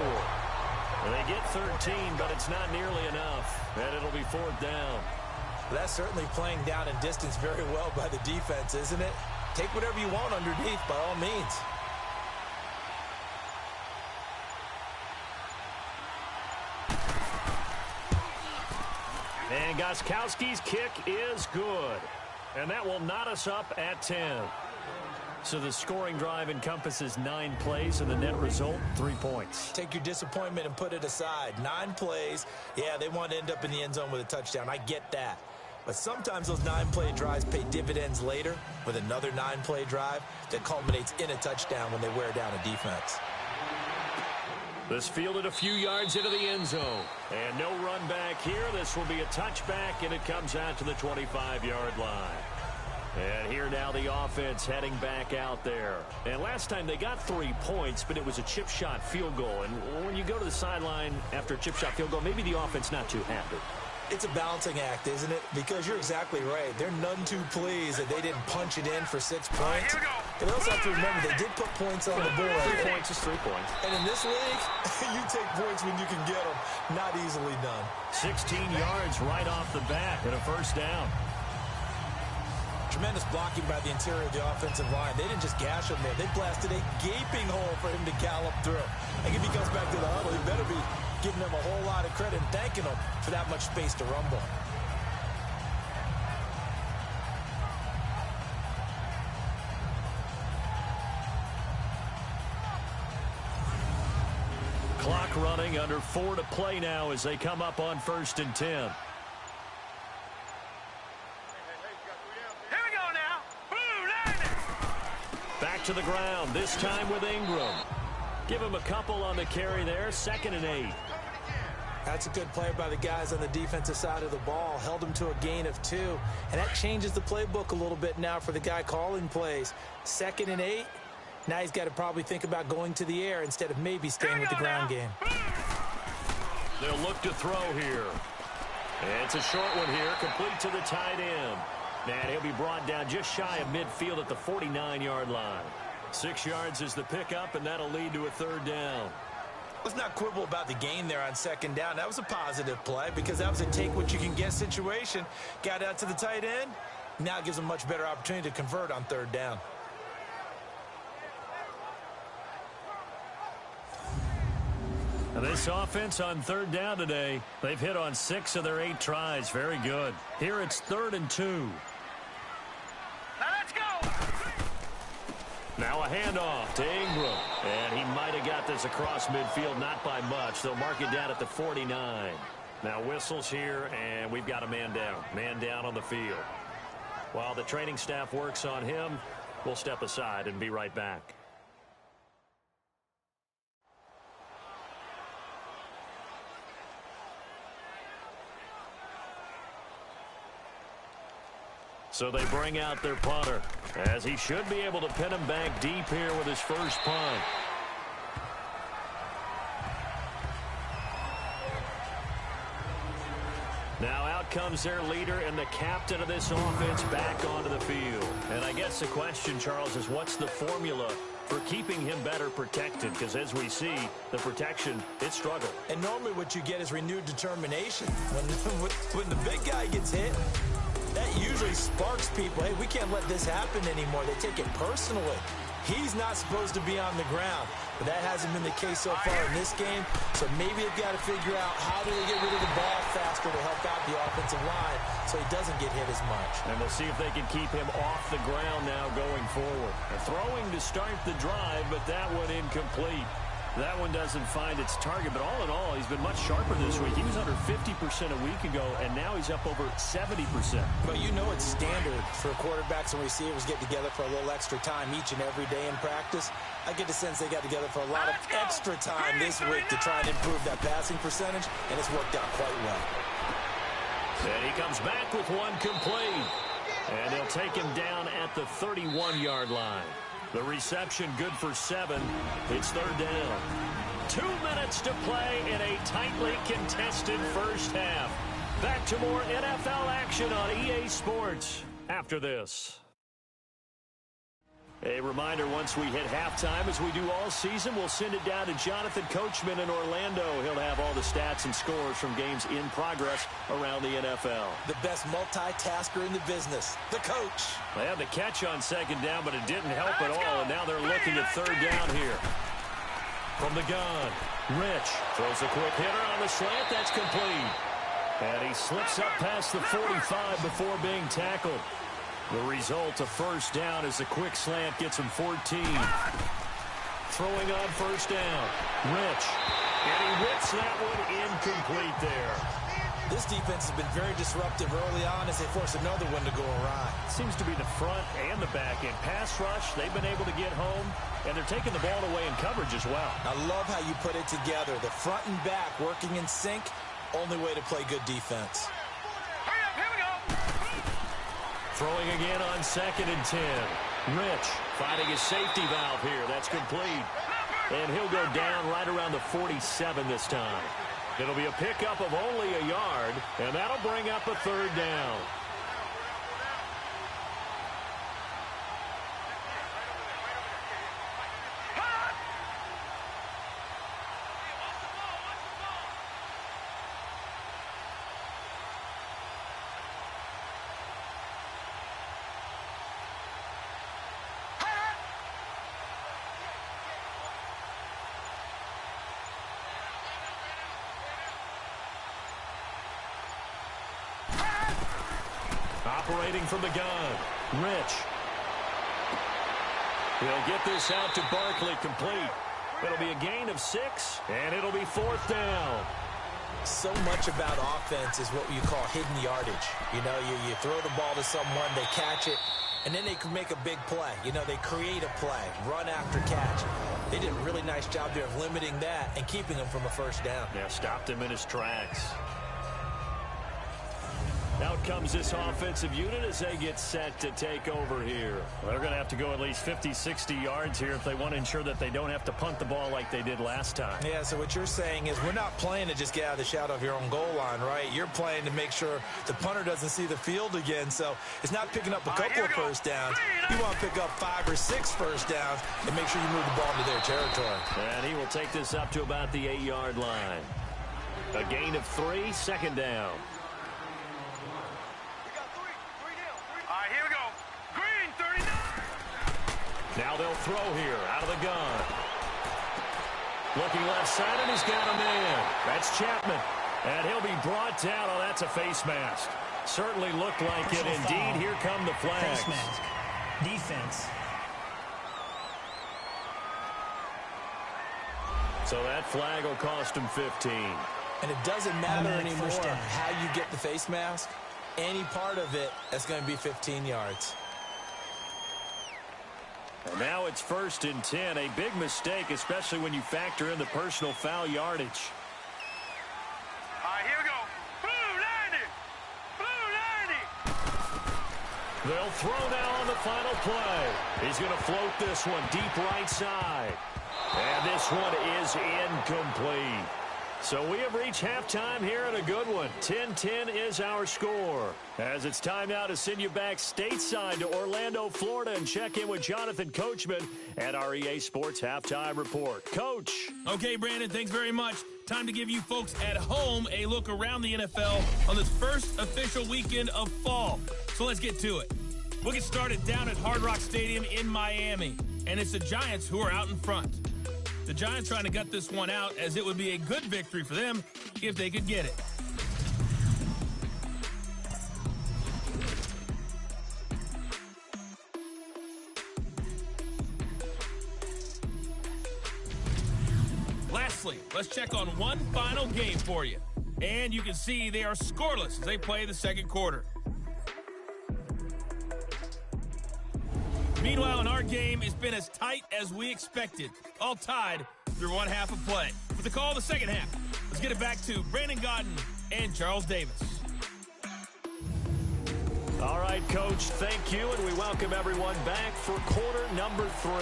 They get 13, but it's not nearly enough. And it'll be 4th down. That's certainly playing down in distance very well by the defense, isn't it? Take whatever you want underneath, by all means. And Gostkowski's kick is good. And that will knot us up at 10. So the scoring drive encompasses 9 plays, and the net result, 3 points. Take your disappointment and put it aside. 9 plays. Yeah, they want to end up in the end zone with a touchdown. I get that. But sometimes those 9-play drives pay dividends later with another 9-play drive that culminates in a touchdown when they wear down a defense. This fielded a few yards into the end zone. And no run back here. This will be a touchback, and it comes out to the 25-yard line. And here now the offense heading back out there. And last time they got 3 points, but it was a chip shot field goal. And when you go to the sideline after a chip shot field goal, maybe the offense not too happy. It's a balancing act, isn't it? Because you're exactly right. They're none too pleased that they didn't punch it in for 6 points. But they also have to remember they did put points on the board. 3 points is 3 points. And in this league, you take points when you can get them. Not easily done. 16 yards right off the bat and a first down. Tremendous blocking by the interior of the offensive line. They didn't just gash him there. They blasted a gaping hole for him to gallop through. I think if he comes back to the huddle, he better be giving them a whole lot of credit and thanking them for that much space to rumble. Clock running, under 4 to play now as they come up on 1st and 10. Back to the ground, this time with Ingram. Give him a couple on the carry there, 2nd and 8. That's a good play by the guys on the defensive side of the ball. Held him to a gain of 2. And that changes the playbook a little bit now for the guy calling plays. 2nd and 8. Now he's got to probably think about going to the air instead of maybe staying with the ground game. They'll look to throw here. It's a short one here, complete to the tight end. And he'll be brought down just shy of midfield at the 49-yard line. 6 yards is the pickup, and that'll lead to a 3rd down. Let's not quibble about the gain there on 2nd down. That was a positive play because that was a take-what-you-can-get situation. Got out to the tight end. Now gives him a much better opportunity to convert on 3rd down. This offense on 3rd down today, they've hit on 6 of their 8 tries. Very good. Here it's 3rd and 2. Let's go. Now a handoff to Ingram. And he might have got this across midfield, not by much. They'll mark it down at the 49. Now whistles here, and we've got a man down. Man down on the field. While the training staff works on him, we'll step aside and be right back. So they bring out their punter, as he should be able to pin him back deep here with his first punt. Now out comes their leader and the captain of this offense back onto the field. And I guess the question, Charles, is what's the formula for keeping him better protected? Because as we see, the protection, it struggled. And normally what you get is renewed determination. When the big guy gets hit, that usually sparks people. Hey, we can't let this happen anymore. They take it personally. He's not supposed to be on the ground, but that hasn't been the case so far in this game. So maybe they've got to figure out how do they get rid of the ball faster to help out the offensive line so he doesn't get hit as much. And we'll see if they can keep him off the ground now going forward. Throwing to start the drive, but that one incomplete. That one doesn't find its target, but all in all, he's been much sharper this week. He was under 50% a week ago, and now he's up over 70%. But you know it's standard for quarterbacks and receivers get together for a little extra time each and every day in practice. I get the sense they got together for a lot of extra time this week to try and improve that passing percentage, and it's worked out quite well. And he comes back with one complete. And they'll take him down at the 31-yard line. The reception good for 7. It's 3rd down. 2 minutes to play in a tightly contested first half. Back to more NFL action on EA Sports after this. A reminder, once we hit halftime, as we do all season, we'll send it down to Jonathan Coachman in Orlando. He'll have all the stats and scores from games in progress around the NFL. The best multitasker in the business, the coach. They had the catch on 2nd down, but it didn't help at all, and now they're looking at 3rd down here. From the gun, Rich throws a quick hitter on the slant. That's complete. And he slips up past the 45 before being tackled. The result, a 1st down as the quick slant gets him 14. Throwing on 1st down, Rich. And he whips that one incomplete there. This defense has been very disruptive early on as they force another one to go awry. Seems to be the front and the back end. Pass rush, they've been able to get home, and they're taking the ball away in coverage as well. I love how you put it together. The front and back working in sync, only way to play good defense. Here we go. Throwing again on 2nd and 10. Rich finding his safety valve here. That's complete. And he'll go down right around the 47 this time. It'll be a pickup of only a yard, and that'll bring up a 3rd down. operating from the gun. Rich. He'll get this out to Barkley, complete. It'll be a gain of 6, and it'll be 4th down. So much about offense is what you call hidden yardage. You know, you throw the ball to someone, they catch it, and then they can make a big play. You know, they create a play, run after catch. They did a really nice job there of limiting that and keeping him from a first down. Yeah, stopped him in his tracks. Out comes this offensive unit as they get set to take over here. Well, they're going to have to go at least 50, 60 yards here if they want to ensure that they don't have to punt the ball like they did last time. Yeah, so what you're saying is we're not playing to just get out of the shadow of your own goal line, right? You're playing to make sure the punter doesn't see the field again. So it's not picking up a couple of first downs. You want to pick up 5 or 6 first downs and make sure you move the ball into their territory. And he will take this up to about the 8-yard line. A gain of 3, 2nd down. Now they'll throw here out of the gun. Looking left side, and he's got a man. That's Chapman. And he'll be brought down. Oh, that's a face mask. Certainly looked like it. Indeed, here come the flags. Face mask. Defense. So that flag will cost him 15. And it doesn't matter anymore how you get the face mask. Any part of it, that's going to be 15 yards. And now it's 1st and 10. A big mistake, especially when you factor in the personal foul yardage. All right, here we go. Blue 90. Blue 90. They'll throw now on the final play. He's going to float this one deep right side. And this one is incomplete. So we have reached halftime here at a good one. 10-10 is our score. As it's time now to send you back stateside to Orlando, Florida, and check in with Jonathan Coachman at our EA Sports Halftime Report. Coach. Okay, Brandon, thanks very much. Time to give you folks at home a look around the NFL on this first official weekend of fall. So let's get to it. We'll get started down at Hard Rock Stadium in Miami, and it's the Giants who are out in front. The Giants trying to gut this one out, as it would be a good victory for them if they could get it. Lastly, let's check on one final game for you. And you can see they are scoreless as they play the second quarter. Meanwhile, in our game, it's been as tight as we expected. All tied through one half of play. For the call of the second half, let's get it back to Brandon Godden and Charles Davis. All right, Coach, thank you, and we welcome everyone back for quarter number 3.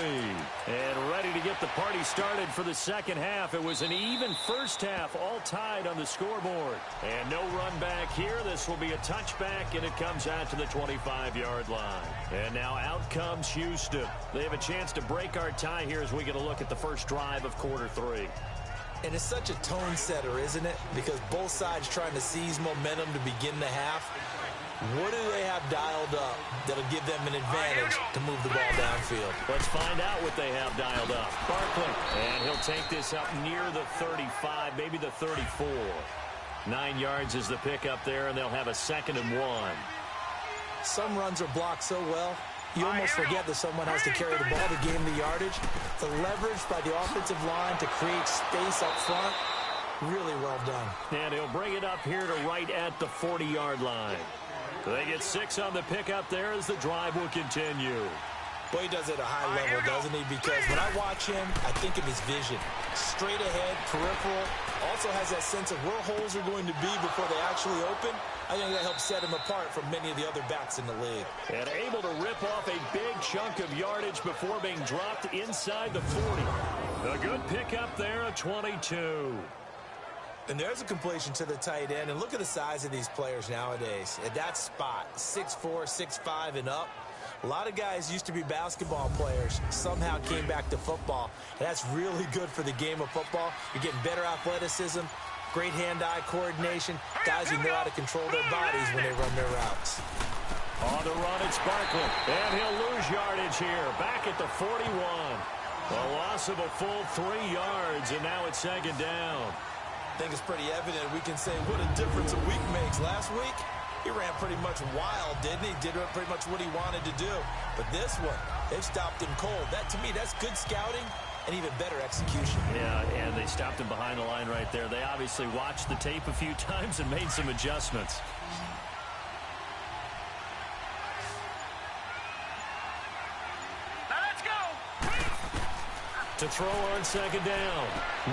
And ready to get the party started for the second half. It was an even first half, all tied on the scoreboard. And no run back here. This will be a touchback, and it comes out to the 25-yard line. And now out comes Houston. They have a chance to break our tie here as we get a look at the first drive of quarter 3. And it's such a tone setter, isn't it? Because both sides trying to seize momentum to begin the half. What do they have dialed up that'll give them an advantage to move the ball downfield? Let's find out what they have dialed up. Barkley, and he'll take this up near the 35, maybe the 34. 9 yards is the pickup there, and they'll have a 2nd and 1. Some runs are blocked so well, you almost forget that someone has to carry the ball to gain the yardage. The leverage by the offensive line to create space up front, really well done. And he'll bring it up here to right at the 40-yard line. They get 6 on the pickup there as the drive will continue. Boy, he does it at a high level, doesn't he? Because when I watch him, I think of his vision. Straight ahead, peripheral. Also has that sense of where holes are going to be before they actually open. I think that helps set him apart from many of the other backs in the league. And able to rip off a big chunk of yardage before being dropped inside the 40. A good pickup there, a 22. And there's a completion to the tight end. And look at the size of these players nowadays. At that spot, 6'4", 6'5", and up. A lot of guys used to be basketball players, somehow came back to football. And that's really good for the game of football. You're getting better athleticism, great hand-eye coordination, guys who know how to control their bodies when they run their routes. On the run, it's Barkley. And he'll lose yardage here, back at the 41. A loss of a full 3 yards, and now it's 2nd down. I think it's pretty evident we can say what a difference a week makes. Last week, He ran pretty much wild, didn't he? Did pretty much what he wanted to do. But this one, they've stopped him cold. That, to me, that's good scouting and even better execution. Yeah, and they stopped him behind the line right there. They obviously watched the tape a few times and made some adjustments. Now let's go. To throw on second down.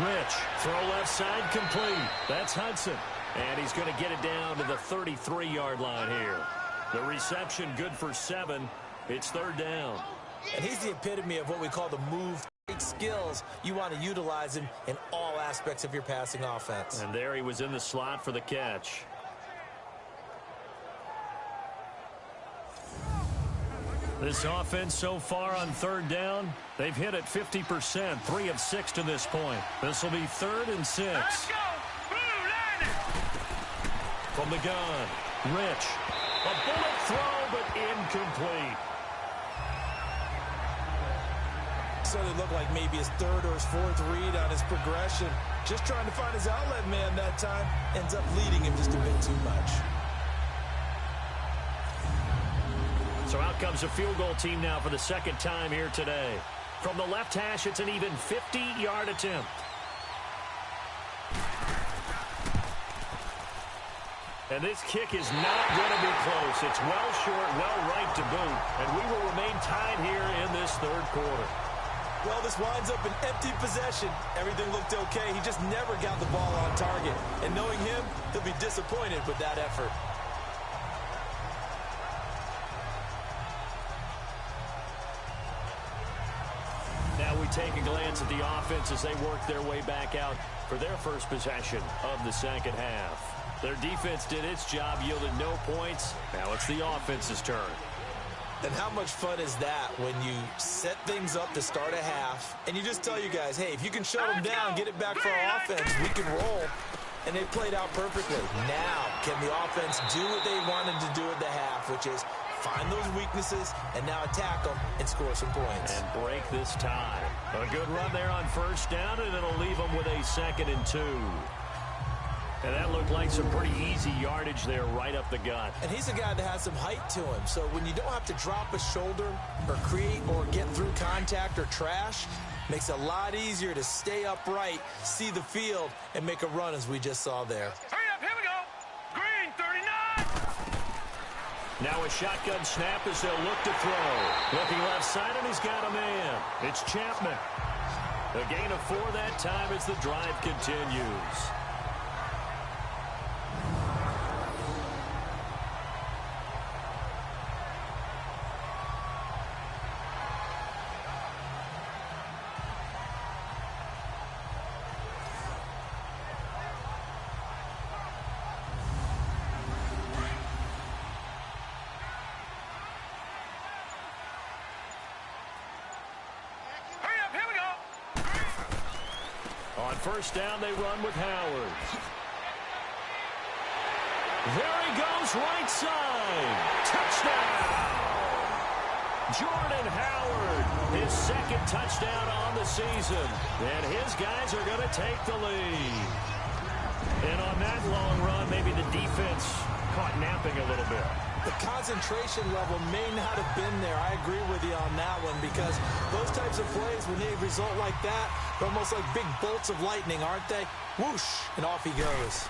Rich, throw left side complete. That's Hudson. And he's going to get it down to the 33-yard line here. The reception good for 7. It's third down. And he's the epitome of what we call the move skills. You want to utilize him in all aspects of your passing offense. And there he was in the slot for the catch. This offense so far on third down, they've hit it 50%, 3 of 6 to this point. This will be 3rd and 6. Let's go. Blue line it. From the gun, Rich. A bullet throw, but incomplete. So it looked like maybe his 3rd or his 4th read on his progression. Just trying to find his outlet man that time. Ends up leading him just a bit too much. So out comes a field goal team now for the 2nd time here today. From the left hash, it's an even 50-yard attempt. And this kick is not going to be close. It's well short, well right to boot. And we will remain tied here in this 3rd quarter. Well, this winds up an empty possession. Everything looked okay. He just never got the ball on target. And knowing him, he'll be disappointed with that effort. Now we take a glance at the offense as they work their way back out for their first possession of the 2nd half. Their defense did its job, yielded no points. Now it's the offense's turn. And how much fun is that when you set things up to start a half and you just tell you guys, hey, if you can shut them down, get it back for our offense, we can roll. And they played out perfectly. Now, can the offense do what they wanted to do at the half, which is find those weaknesses and now attack them and score some points. And break this tie. A good run there on first down, and it'll leave them with a 2nd and 2. And that looked like some pretty easy yardage there right up the gut. And he's a guy that has some height to him. So when you don't have to drop a shoulder or create or get through contact or trash, makes it a lot easier to stay upright, see the field, and make a run as we just saw there. Hurry up, here we go. Green, 39. Now a shotgun snap as they'll look to throw. Looking left side, and he's got a man. It's Chapman. A gain of 4 that time as the drive continues. First down, they run with Howard. There he goes, right side. Touchdown! Jordan Howard, his 2nd touchdown on the season. And his guys are going to take the lead. And on that long run, maybe the defense caught napping a little bit. The concentration level may not have been there. I agree with you on that one because those types of plays, when they result like that, they're almost like big bolts of lightning, aren't they? Whoosh, and off he goes.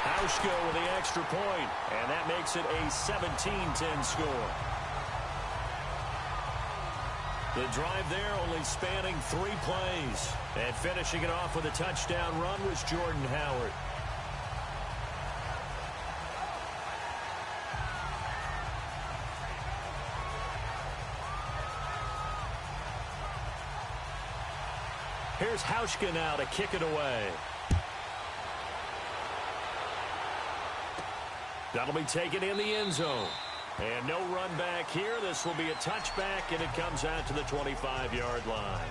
Hauschka with the extra point, and that makes it a 17-10 score. The drive there only spanning 3 plays. And finishing it off with a touchdown run was Jordan Howard. Here's Hauschka now to kick it away. That'll be taken in the end zone. And no run back here. This will be a touchback, and it comes out to the 25-yard line.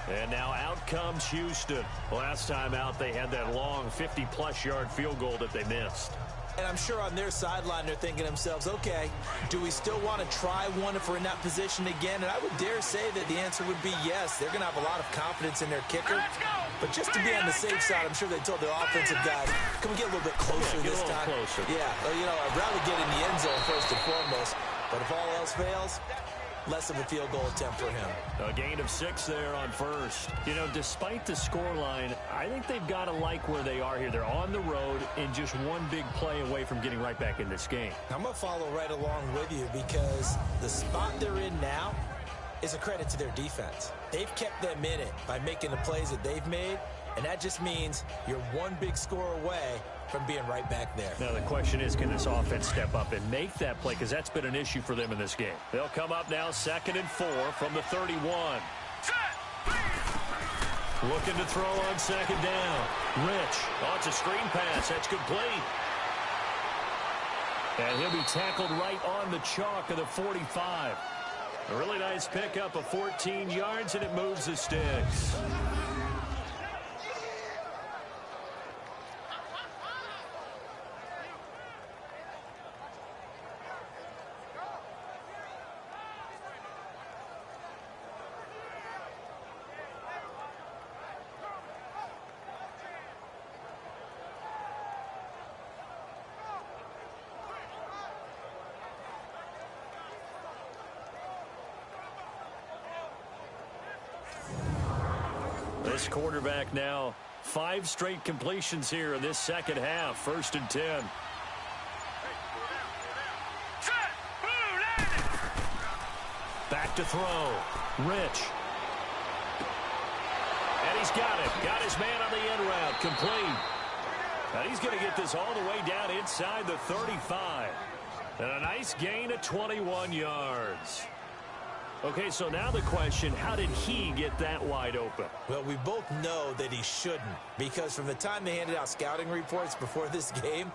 And now out comes Houston. Last time out, they had that long 50-plus yard field goal that they missed. And I'm sure on their sideline they're thinking to themselves, okay, do we still want to try one if we're in that position again? And I would dare say that the answer would be yes. They're going to have a lot of confidence in their kicker. Let's go. But just to be on the safe side, I'm sure they told the offensive guys, can we get a little bit closer this time? Closer. Yeah, you know, I'd rather get in the end zone first and foremost. But if all else fails, less of a field goal attempt for him. A gain of 6 there on first. You know, despite the scoreline, I think they've got to like where they are here. They're on the road and just one big play away from getting right back in this game. I'm going to follow right along with you because the spot they're in now is a credit to their defense. They've kept them in it by making the plays that they've made, and that just means you're one big score away from being right back there. Now the question is, can this offense step up and make that play? Because that's been an issue for them in this game. They'll come up now 2nd and 4 from the 31. Looking to throw on 2nd down. Rich. Oh, it's a screen pass. That's complete. And he'll be tackled right on the chalk of the 45. A really nice pickup of 14 yards, and it moves the sticks. This quarterback now 5 straight completions here in this second half. 1st and 10. Back to throw. Rich. And he's got it. Got his man on the end route. Complete. And he's going to get this all the way down inside the 35. And a nice gain of 21 yards. Okay, so now the question, how did he get that wide open? Well, we both know that he shouldn't, because from the time they handed out scouting reports before this game,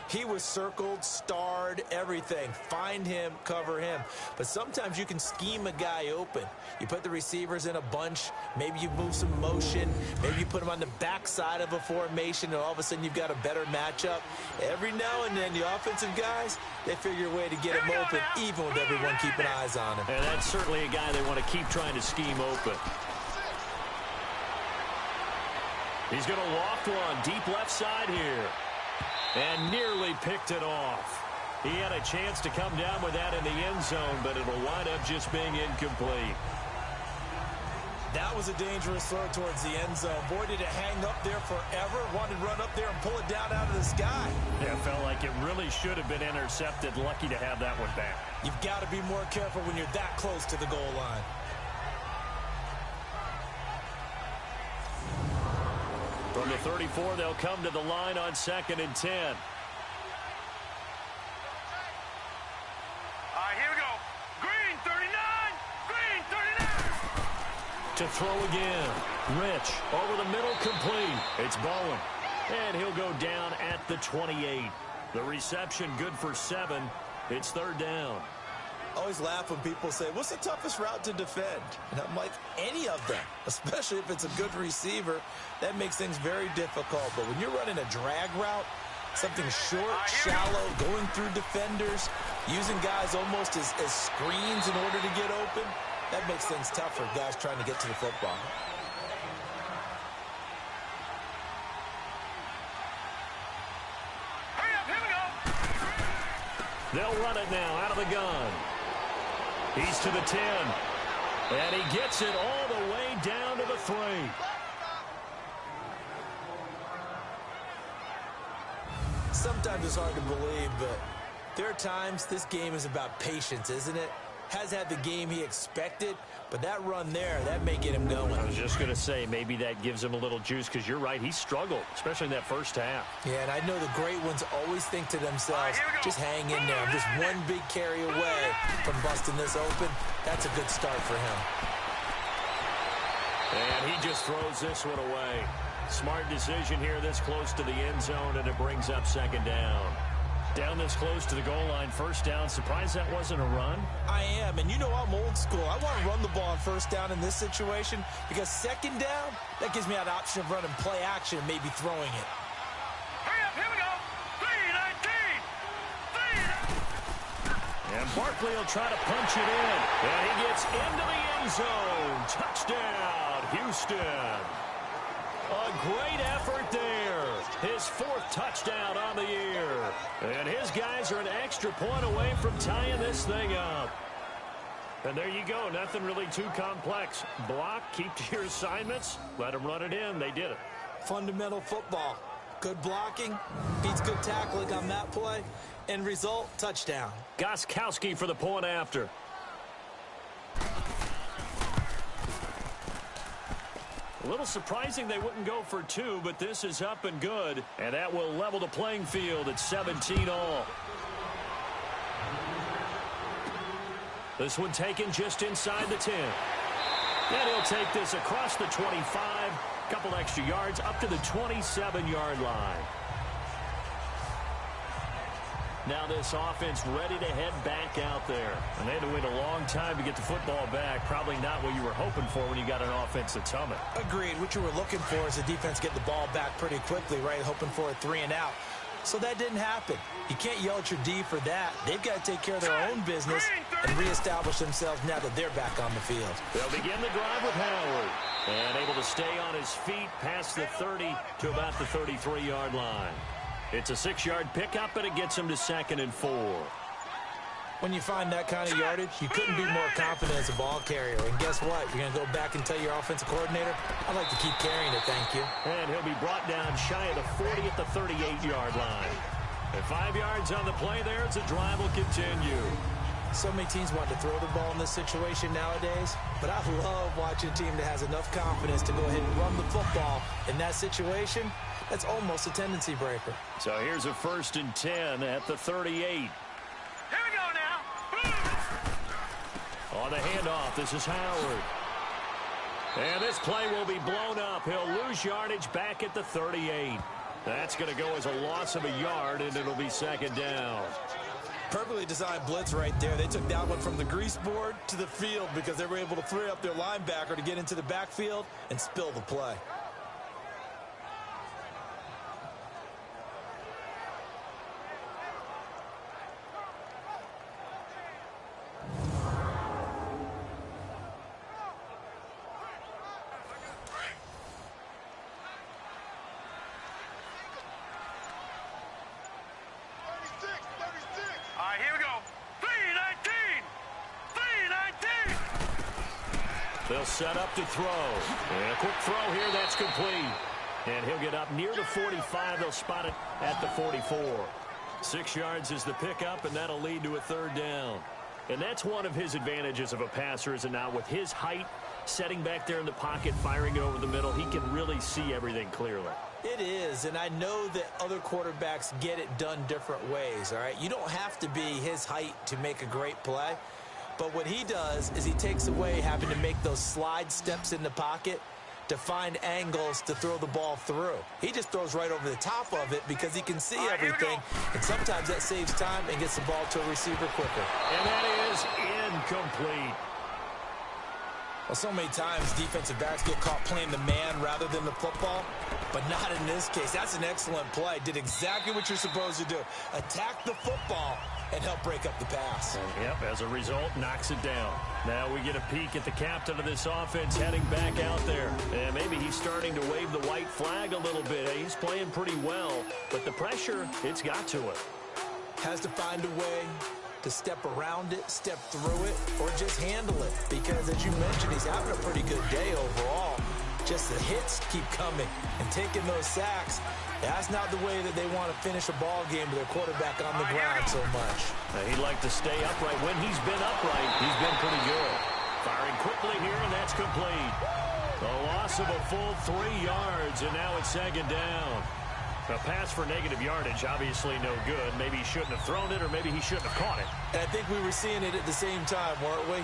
he was circled, starred, everything. Find him, cover him. But sometimes you can scheme a guy open. You put the receivers in a bunch. Maybe you move some motion. Maybe you put them on the backside of a formation, and all of a sudden you've got a better matchup. Every now and then, the offensive guys, they figure a way to get him open, even with everyone keeping eyes on him. And that's certainly a guy they want to keep trying to scheme open. He's going to loft one deep left side here. And nearly picked it off. He had a chance to come down with that in the end zone, but it'll wind up just being incomplete. That was a dangerous throw towards the end zone. Boy, did it hang up there forever. Wanted to run up there and pull it down out of the sky. Yeah, it felt like it really should have been intercepted. Lucky to have that one back. You've got to be more careful when you're that close to the goal line. From the 34, they'll come to the line on 2nd and 10. All right, here we go. Green 39. Green 39. To throw again. Rich over the middle, complete. It's Bowen. And he'll go down at the 28. The reception good for 7. It's 3rd down. I always laugh when people say, what's the toughest route to defend? And I'm like, any of them, especially if it's a good receiver. That makes things very difficult. But when you're running a drag route, something short, shallow, going through defenders, using guys almost as screens in order to get open, that makes things tough for guys trying to get to the football. Hurry up, here we go. They'll run it now out of the gun. He's to the 10. And he gets it all the way down to the 3. Sometimes it's hard to believe, but there are times this game is about patience, isn't it? Has had the game he expected, but that run there, that may get him going. I was just going to say, maybe that gives him a little juice, because you're right, he struggled, especially in that first half. Yeah, and I know the great ones always think to themselves, just hang in there. I'm just one big carry away from busting this open. That's a good start for him. And he just throws this one away. Smart decision here this close to the end zone, and it brings up 2nd down. Down this close to the goal line, 1st down. Surprised that wasn't a run? I am, and you know I'm old school. I want to run the ball on 1st down in this situation because 2nd down, that gives me that option of running play action and maybe throwing it. Hurry up, here we go. 3-19. And Barkley will try to punch it in. And he gets into the end zone. Touchdown, Houston. A great effort there. His 4th touchdown on the year. And his guys are an extra point away from tying this thing up. And there you go. Nothing really too complex. Block, keep to your assignments, let them run it in. They did it. Fundamental football. Good blocking, beats good tackling on that play. End result, touchdown. Gostkowski for the point after. A little surprising they wouldn't go for 2, but this is up and good. And that will level the playing field at 17 all. This one taken just inside the 10. And he'll take this across the 25. Couple extra yards up to the 27-yard line. Now this offense ready to head back out there. And they had to wait a long time to get the football back. Probably not what you were hoping for when you got an offense that's humming. Agreed. What you were looking for is the defense get the ball back pretty quickly, right? Hoping for a 3 and out. So that didn't happen. You can't yell at your D for that. They've got to take care of their own business and reestablish themselves now that they're back on the field. They'll begin the drive with Howard. And able to stay on his feet past the 30 to about the 33-yard line. It's a 6-yard pickup, and it gets him to 2nd and 4. When you find that kind of yardage, you couldn't be more confident as a ball carrier. And guess what? You're going to go back and tell your offensive coordinator, I'd like to keep carrying it, thank you. And he'll be brought down shy of the 40 at the 38-yard line. And 5 yards on the play there as the drive will continue. So many teams want to throw the ball in this situation nowadays, but I love watching a team that has enough confidence to go ahead and run the football. In that situation, that's almost a tendency breaker. So here's a 1st and 10 at the 38. Here we go now. On the handoff, this is Howard. And this play will be blown up. He'll lose yardage back at the 38. That's going to go as a loss of a yard, and it'll be 2nd down. Perfectly designed blitz right there. They took that one from the grease board to the field because they were able to free up their linebacker to get into the backfield and spill the play. All right, here we go. 3-19. 3-19. They'll set up to throw. And a quick throw here, that's complete. And he'll get up near the 45. They'll spot it at the 44. 6 yards is the pickup, and that'll lead to a 3rd down. And that's one of his advantages of a passer, is now with his height, setting back there in the pocket, firing it over the middle, he can really see everything clearly. It is, and I know that other quarterbacks get it done different ways, all right? You don't have to be his height to make a great play, but what he does is he takes away having to make those slide steps in the pocket to find angles to throw the ball through. He just throws right over the top of it because he can see everything, and sometimes that saves time and gets the ball to a receiver quicker. And that is incomplete. Well, so many times defensive backs get caught playing the man rather than the football, but not in this case. That's an excellent play. Did exactly what you're supposed to do. Attack the football and help break up the pass. Yep, as a result, knocks it down. Now we get a peek at the captain of this offense heading back out there. And maybe he's starting to wave the white flag a little bit. He's playing pretty well, but the pressure, it's got to it. Has to find a way to step around it, step through it, or just handle it. Because, as you mentioned, he's having a pretty good day overall. Just the hits keep coming and taking those sacks. That's not the way that they want to finish a ball game with their quarterback on the ground so much. Now, he'd like to stay upright. When he's been upright, he's been pretty good. Firing quickly here, and that's complete. A loss of a full 3 yards, and now it's 2nd down. A pass for negative yardage, obviously no good. Maybe he shouldn't have thrown it, or maybe he shouldn't have caught it. And I think we were seeing it at the same time, weren't we?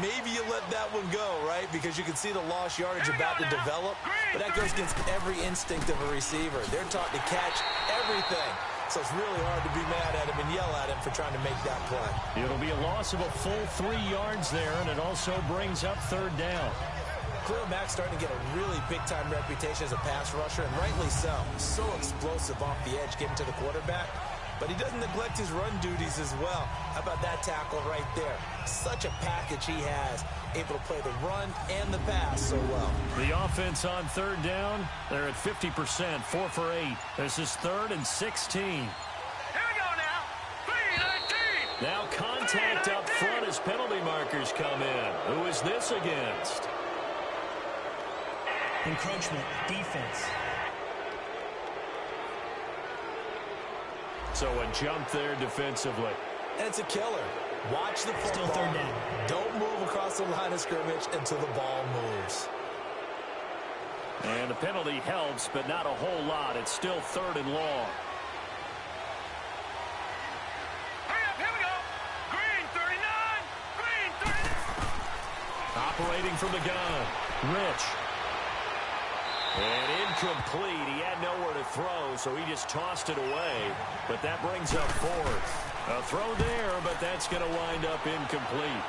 Maybe you let that one go, right? Because you can see the lost yardage about to develop. But that goes against every instinct of a receiver. They're taught to catch everything. So it's really hard to be mad at him and yell at him for trying to make that play. It'll be a loss of a full 3 yards there, and it also brings up 3rd down. Khalil Mack's starting to get a really big-time reputation as a pass rusher, and rightly so. So explosive off the edge getting to the quarterback. but he doesn't neglect his run duties as well. How about that tackle right there? Such a package he has, able to play the run and the pass so well. The offense on third down, they're at 50%, 4 for 8. This is 3rd and 16. Here we go now. 3-19. Now contact up front as penalty markers come in. Who is this against? Encroachment, defense. So a jump there defensively. And it's a killer. Watch the football. Still 3rd down. Don't move across the line of scrimmage until the ball moves. And the penalty helps, but not a whole lot. It's still 3rd and long. Hurry up, here we go. Green 39. Green 39. Operating from the gun. Rich. And incomplete. He had nowhere to throw, so he just tossed it away. But that brings up 4th. A throw there, but that's going to wind up incomplete.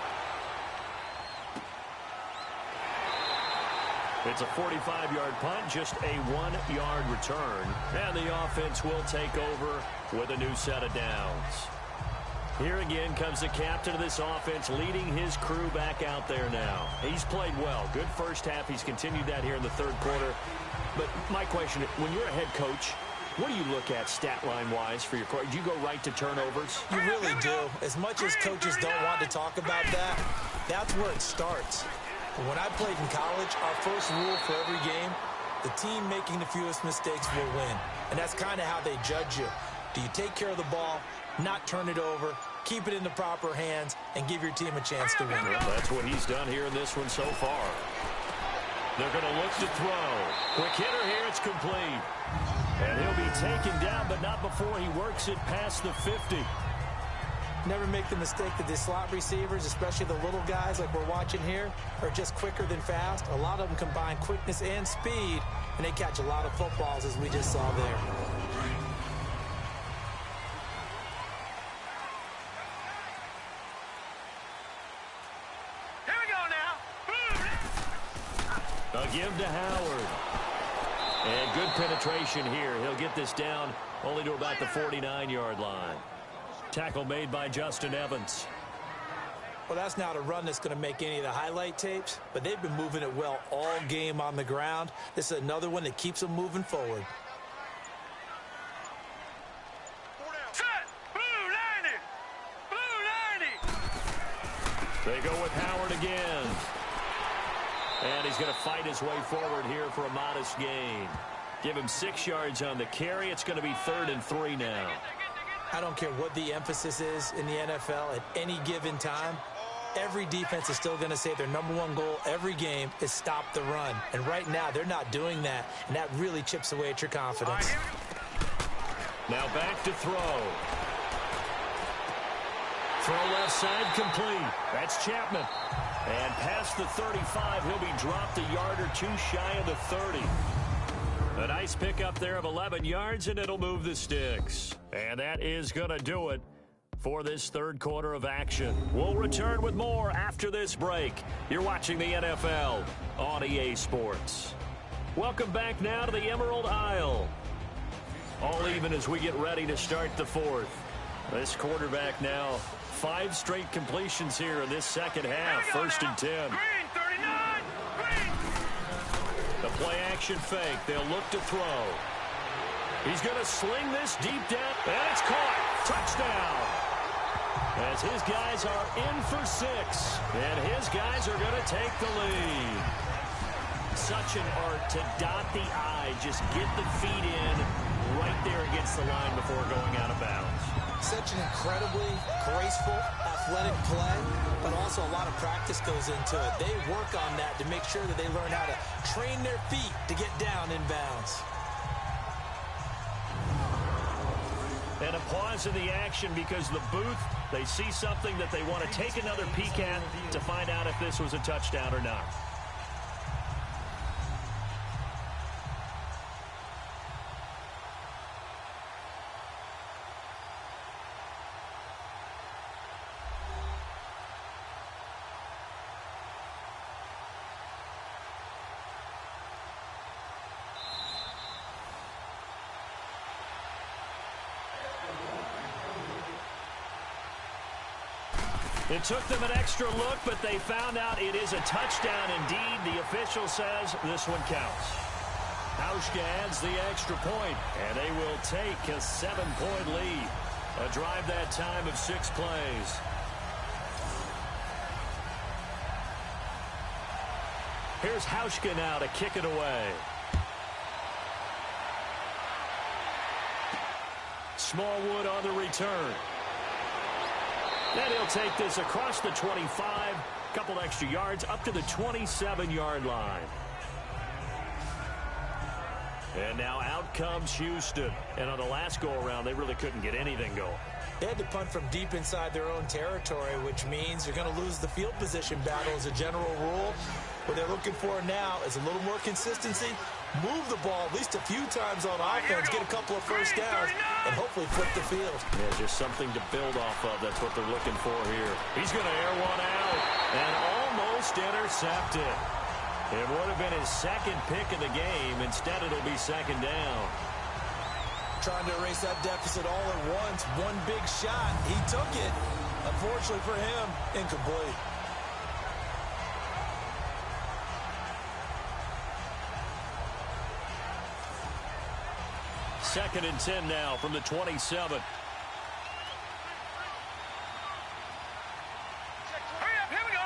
It's a 45-yard punt, just a 1-yard return. And the offense will take over with a new set of downs. Here again comes the captain of this offense, leading his crew back out there now. He's played well. Good first half. He's continued that here in the 3rd quarter. But my question, when you're a head coach, what do you look at stat line-wise for your coach? Do you go right to turnovers? You really do. As much as coaches don't want to talk about that, that's where it starts. When I played in college, our first rule for every game, the team making the fewest mistakes will win. And that's kind of how they judge you. Do you take care of the ball, not turn it over, keep it in the proper hands, and give your team a chance to win? Well, that's what he's done here in this one so far. They're going to look to throw. Quick hitter here, it's complete. And he'll be taken down, but not before he works it past the 50. Never make the mistake that the slot receivers, especially the little guys like we're watching here, are just quicker than fast. A lot of them combine quickness and speed, and they catch a lot of footballs, as we just saw there. Here we go now. A give to Howard. And good penetration here. He'll get this down only to about the 49-yard line. Tackle made by Justin Evans. Well, that's not a run that's going to make any of the highlight tapes, but they've been moving it well all game on the ground. This is another one that keeps them moving forward. Set. Blue 90. Blue 90. They go with Howard again. And he's going to fight his way forward here for a modest gain. Give him 6 yards on the carry. It's going to be 3rd and 3 now. I don't care what the emphasis is in the NFL at any given time. Every defense is still going to say their #1 goal every game is stop the run. And right now, they're not doing that, and that really chips away at your confidence. Now back to throw. Throw left side complete. That's Chapman. And past the 35, he'll be dropped a yard or two shy of the 30. A nice pickup there of 11 yards, and it'll move the sticks. And that is going to do it for this 3rd quarter of action. We'll return with more after this break. You're watching the NFL on EA Sports. Welcome back now to the Emerald Isle. All even as we get ready to start the 4th. This quarterback now 5 straight completions here in this 2nd half. 1st and 10. Green 39. Green. The play action fake. They'll look to throw. He's going to sling this deep down. And it's caught. Touchdown. As his guys are in for 6. And his guys are going to take the lead. Such an art to dot the I. Just get the feet in right there against the line before going out of bounds. Such an incredibly graceful, athletic play, but also a lot of practice goes into it. They work on that to make sure that they learn how to train their feet to get down in bounds. And a pause in the action because the booth, they see something that they want to take another peek at to find out if this was a touchdown or not. It took them an extra look, but they found out it is a touchdown indeed. The official says this one counts. Hauschka adds the extra point, and they will take a 7-point lead. A drive that time of 6 plays. Here's Hauschka now to kick it away. Smallwood on the return. Then he'll take this across the 25, couple extra yards up to the 27-yard line. And now out comes Houston. And on the last go-around, they really couldn't get anything going. They had to punt from deep inside their own territory, which means you're going to lose the field position battle as a general rule. What they're looking for now is a little more consistency, move the ball at least a few times on offense, get a couple of first downs, and hopefully flip the field. Yeah, just something to build off of. That's what they're looking for here. He's going to air one out and almost intercepted. It would have been his second pick of the game. Instead, it'll be second down. Trying to erase that deficit all at once. One big shot. He took it. Unfortunately for him, incomplete. Second and 10 now from the 27. Here we go.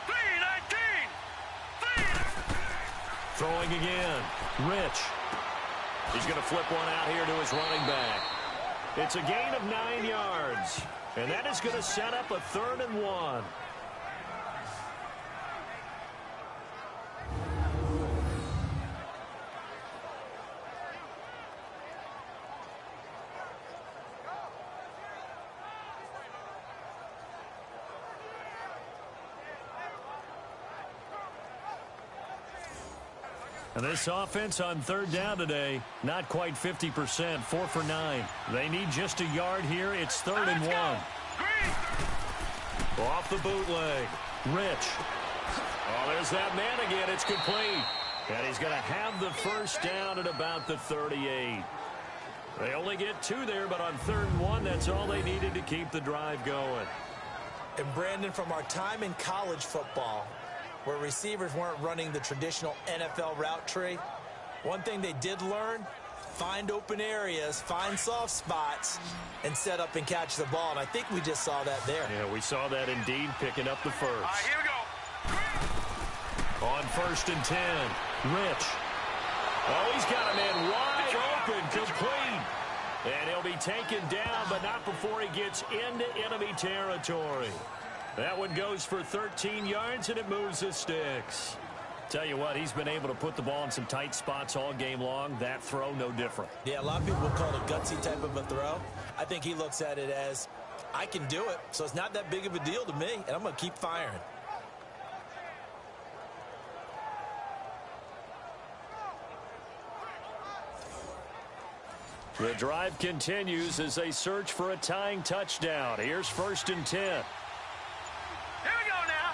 3-19. Throwing again. Rich. He's going to flip one out here to his running back. It's a gain of 9 yards. And that is going to set up a 3rd and 1. And this offense on 3rd down today, not quite 50%, 4 for 9. They need just a yard here. It's 3rd and 1. Off the bootleg. Rich. Oh, there's that man again. It's complete. And he's going to have the first down at about the 38. They only get 2 there, but on 3rd and 1, that's all they needed to keep the drive going. And Brandon, from our time in college football, where receivers weren't running the traditional NFL route tree, one thing they did learn, find open areas, find soft spots, and set up and catch the ball. And I think we just saw that there. Yeah, we saw that indeed, picking up the first. All right, here we go. On 1st and 10, Rich. Oh, he's got a man wide open, complete. And he'll be taken down, but not before he gets into enemy territory. That one goes for 13 yards, and it moves the sticks. Tell you what, he's been able to put the ball in some tight spots all game long. That throw, no different. Yeah, a lot of people would call it a gutsy type of a throw. I think he looks at it as, I can do it, so it's not that big of a deal to me, and I'm going to keep firing. The drive continues as they search for a tying touchdown. Here's 1st and 10. Here we go now.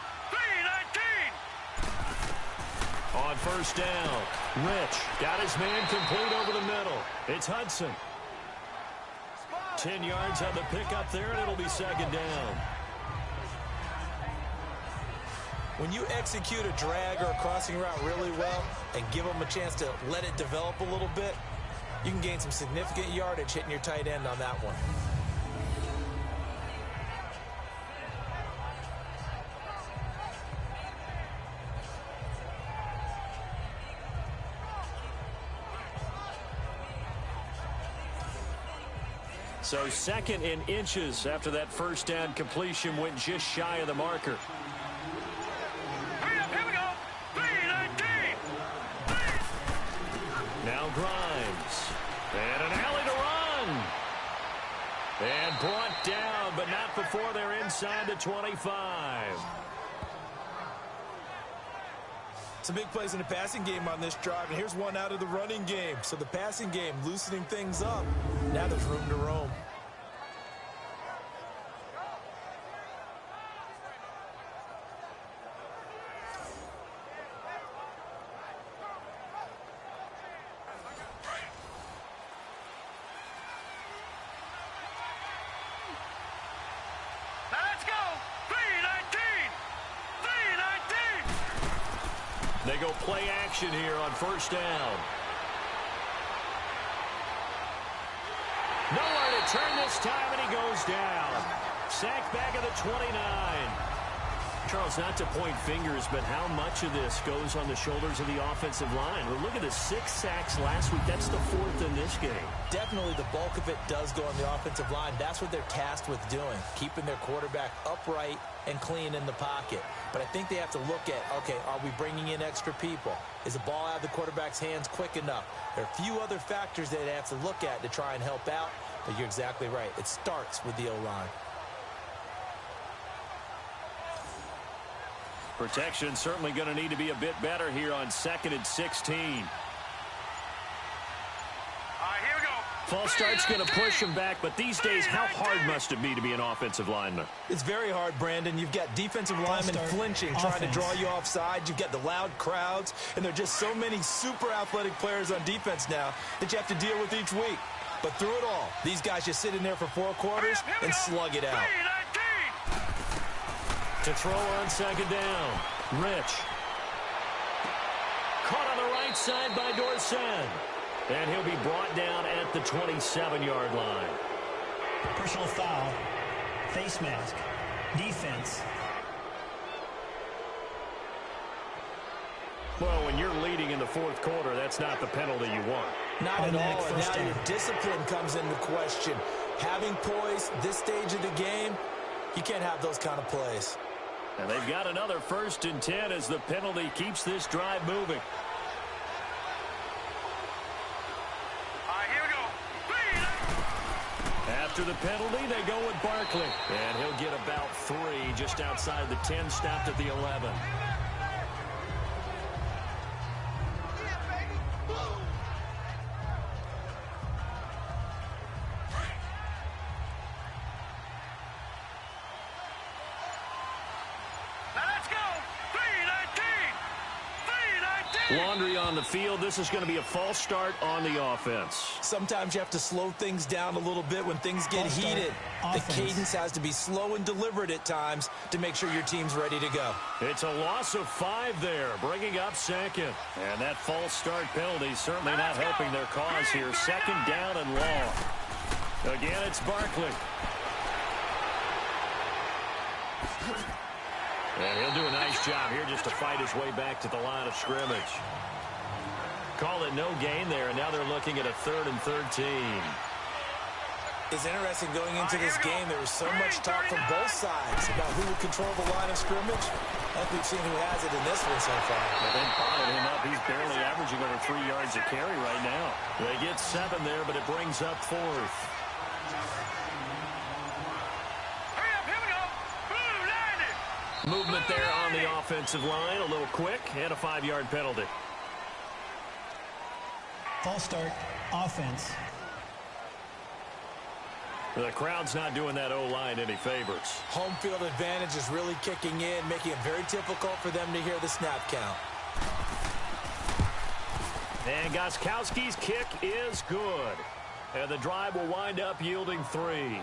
3-19. On 1st down, Rich got his man complete over the middle. It's Hudson. 10 yards on the pickup there, and it'll be 2nd down. When you execute a drag or a crossing route really well and give them a chance to let it develop a little bit, you can gain some significant yardage hitting your tight end on that one. So 2nd in inches after that 1st down completion went just shy of the marker. Hurry up, here we go. 3-19. Now Grimes. And an alley to run. And brought down, but not before they're inside the 25. Some big plays in the passing game on this drive, and here's one out of the running game. So the passing game loosening things up. Now there's room to roam. Now let's go. 3-19. They go play action here on first down. Nowhere to turn this time, and he goes down. Sacked back at the 29. Charles, not to point fingers, but how much of this goes on the shoulders of the offensive line? Well, look at the 6 sacks last week. That's the 4th in this game. Definitely the bulk of it does go on the offensive line. That's what they're tasked with doing, keeping their quarterback upright and clean in the pocket. But I think they have to look at, okay, are we bringing in extra people? Is the ball out of the quarterback's hands quick enough? There are a few other factors that they have to look at to try and help out, but you're exactly right. It starts with the O-line. Protection certainly going to need to be a bit better here on 2nd and 16. All right, here we go. False start's going to push him back, but these days, how hard must it be to be an offensive lineman? It's very hard, Brandon. You've got defensive linemen flinching, trying to draw you offside. You've got the loud crowds, and there are just so many super athletic players on defense now that you have to deal with each week. But through it all, these guys just sit in there for 4 quarters and slug it out. To throw on 2nd down, Rich. Caught on the right side by Dorsen. And he'll be brought down at the 27-yard line. Personal foul. Face mask. Defense. Well, when you're leading in the 4th quarter, that's not the penalty you want. Not at all. And now your discipline comes into question. Having poise this stage of the game, you can't have those kind of plays. And they've got another 1st and 10 as the penalty keeps this drive moving. All right, here we go. After the penalty, they go with Barkley. And he'll get about 3 just outside the 10, stopped at the 11. Laundry on the field. This is going to be a false start on the offense. Sometimes you have to slow things down a little bit when things get heated. The cadence has to be slow and deliberate at times to make sure your team's ready to go. It's a loss of 5 there, bringing up 2nd. And that false start penalty certainly not helping their cause here. 2nd down and long. Again, it's Barkley. And he'll do a nice job here just to fight his way back to the line of scrimmage. Call it no gain there, and now they're looking at a 3rd and 13. It's interesting going into this game. There was so much talk from both sides about who would control the line of scrimmage. I think we've seen who has it in this one so far. Well, they bottled him up. He's barely averaging over 3 yards a carry right now. They get 7 there, but it brings up 4th. Movement there on the offensive line, a little quick, and a 5-yard penalty. False start, offense. The crowd's not doing that O-line any favors. Home field advantage is really kicking in, making it very difficult for them to hear the snap count. And Gostkowski's kick is good. And the drive will wind up yielding 3.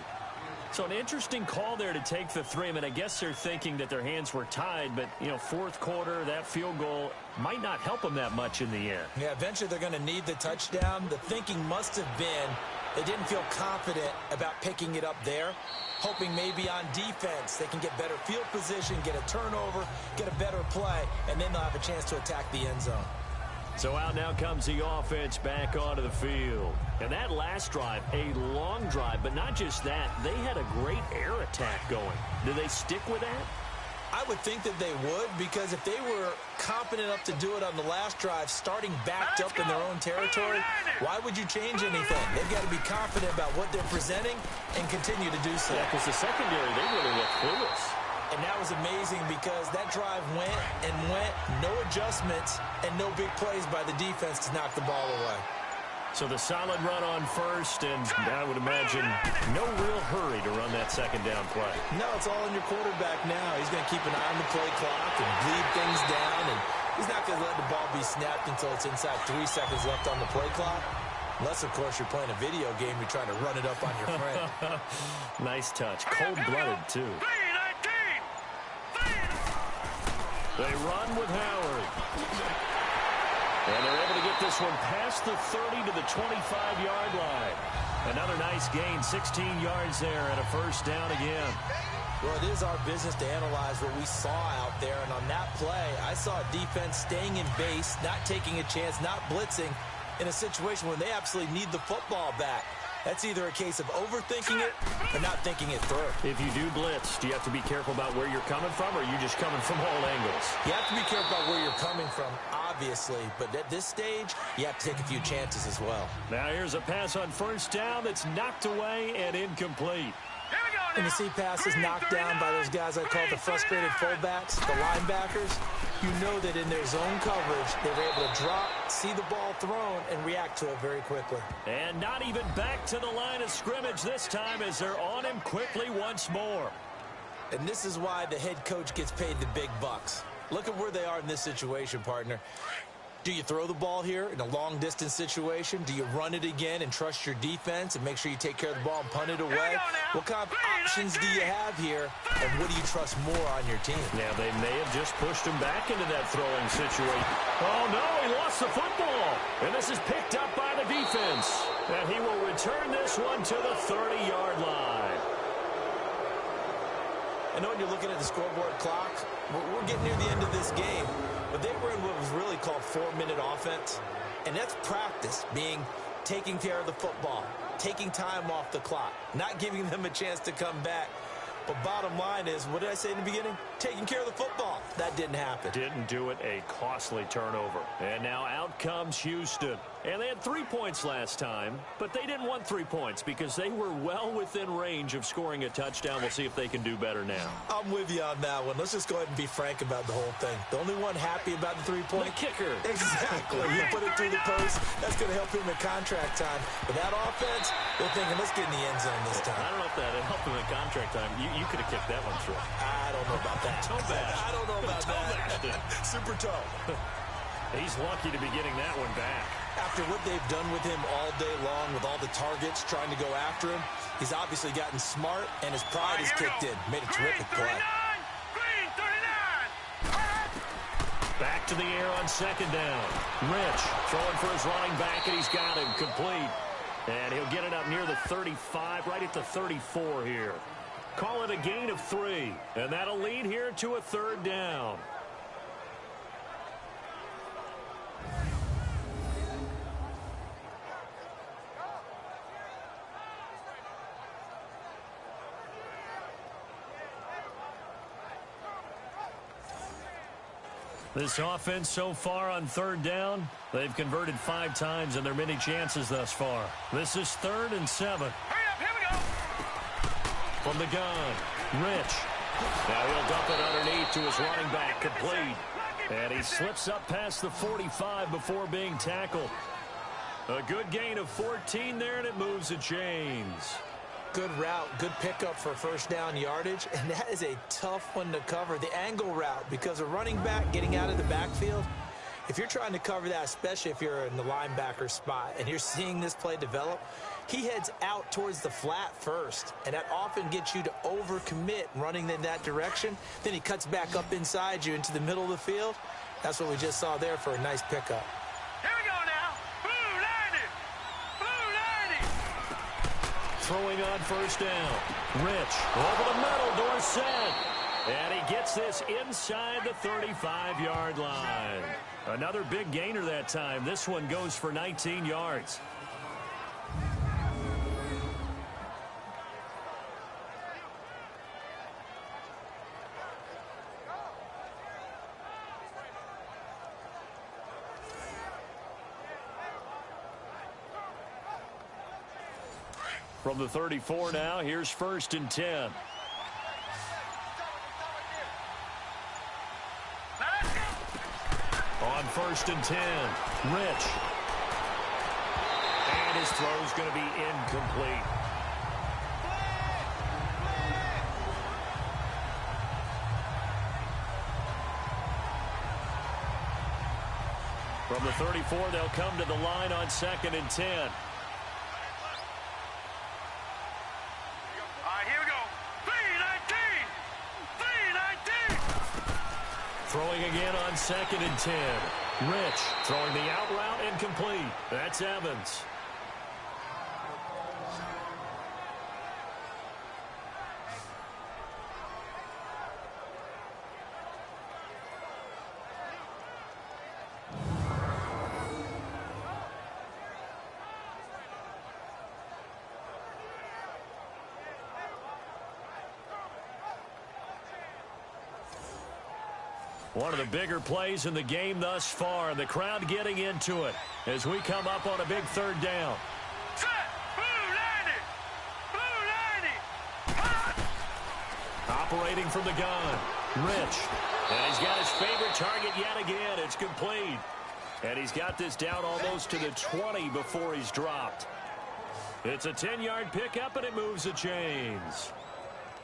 So an interesting call there to take the 3. I mean, I guess they're thinking that their hands were tied, but, you know, 4th quarter, that field goal might not help them that much in the end. Yeah, eventually they're going to need the touchdown. The thinking must have been they didn't feel confident about picking it up there, hoping maybe on defense they can get better field position, get a turnover, get a better play, and then they'll have a chance to attack the end zone. So out now comes the offense back onto the field. And that last drive, a long drive, but not just that. They had a great air attack going. Do they stick with that? I would think that they would, because if they were confident enough to do it on the last drive, starting backed up in their own territory, why would you change anything? They've got to be confident about what they're presenting and continue to do so. Yeah, because the secondary, they really look clueless. And that was amazing because that drive went and went, no adjustments, and no big plays by the defense to knock the ball away. So the solid run on 1st, and I would imagine no real hurry to run that 2nd down play. No, it's all on your quarterback now. He's going to keep an eye on the play clock and bleed things down, and he's not going to let the ball be snapped until it's inside 3 seconds left on the play clock. Unless, of course, you're playing a video game, you're trying to run it up on your friend. Nice touch. Cold-blooded, too. They run with Howard. And they're able to get this one past the 30 to the 25-yard line. Another nice gain, 16 yards there, and a first down again. Well, it is our business to analyze what we saw out there. And on that play, I saw a defense staying in base, not taking a chance, not blitzing in a situation where they absolutely need the football back. That's either a case of overthinking it or not thinking it through. If you do blitz, do you have to be careful about where you're coming from, or are you just coming from all angles? You have to be careful about where you're coming from, obviously. But at this stage, you have to take a few chances as well. Now here's a pass on first down that's knocked away and incomplete. And you see passes knocked down by those guys I call the frustrated fullbacks, the linebackers. You know that in their zone coverage, they were able to drop, see the ball thrown, and react to it very quickly. And not even back to the line of scrimmage this time as they're on him quickly once more. And this is why the head coach gets paid the big bucks. Look at where they are in this situation, partner. Do you throw the ball here in a long-distance situation? Do you run it again and trust your defense and make sure you take care of the ball and punt it away? What kind of options do you have here, and what do you trust more on your team? Now, they may have just pushed him back into that throwing situation. Oh, no, he lost the football. And this is picked up by the defense. And he will return this one to the 30-yard line. I know when you're looking at the scoreboard clock, we're getting near the end of this game. But they were in what was really called 4-minute offense. And that's practice, being taking care of the football, taking time off the clock, not giving them a chance to come back. But bottom line is, what did I say in the beginning? Taking care of the football. That didn't happen. Didn't do it, a costly turnover. And now out comes Houston. And they had 3 points last time, but they didn't want 3 points because they were well within range of scoring a touchdown. We'll see if they can do better now. I'm with you on that one. Let's just go ahead and be frank about the whole thing. The only one happy about the 3-point? The kicker. Exactly. You put it through the post. That's going to help him in contract time. But that offense, they're thinking, let's get in the end zone this time. I don't know if that helped him in contract time. You could have kicked that one through. I don't know about that. Toe bash. I don't know about that. Super toe. He's lucky to be getting that one back. After what they've done with him all day long with all the targets trying to go after him, he's obviously gotten smart, and his pride has kicked in. Made a terrific play. Green 39. Back to the air on second down. Rich throwing for his running back, and he's got him complete. And he'll get it up near the 35, right at the 34 here. Call it a gain of 3, and that'll lead here to a third down. This offense so far on third down, they've converted 5 times in their many chances thus far. This is 3rd and 7. Hurry up, here we go. From the gun, Rich. Now he'll dump it underneath to his running back, complete. And he slips up past the 45 before being tackled. A good gain of 14 there, and it moves the chains. Good route, good pickup for first down yardage, and that is a tough one to cover. The angle route, because a running back getting out of the backfield, if you're trying to cover that, especially if you're in the linebacker spot and you're seeing this play develop, he heads out towards the flat first, and that often gets you to overcommit running in that direction. Then he cuts back up inside you into the middle of the field. That's what we just saw there for a nice pickup. Here we go now. Blue 90. Blue 90. Throwing on first down. Rich over the middle, Dorsett. And he gets this inside the 35-yard line. Another big gainer that time. This one goes for 19 yards. From the 34 now, here's 1st and 10. On 1st and 10, Rich. And his throw's going to be incomplete. From the 34, they'll come to the line on 2nd and 10. Throwing again on 2nd and 10. Rich throwing the out route incomplete. That's Evans. One of the bigger plays in the game thus far, and the crowd getting into it as we come up on a big 3rd down. Set! Blue 90! Blue 90! Operating from the gun. Rich. And he's got his favorite target yet again. It's complete. And he's got this down almost to the 20 before he's dropped. It's a 10-yard pickup, and it moves the chains.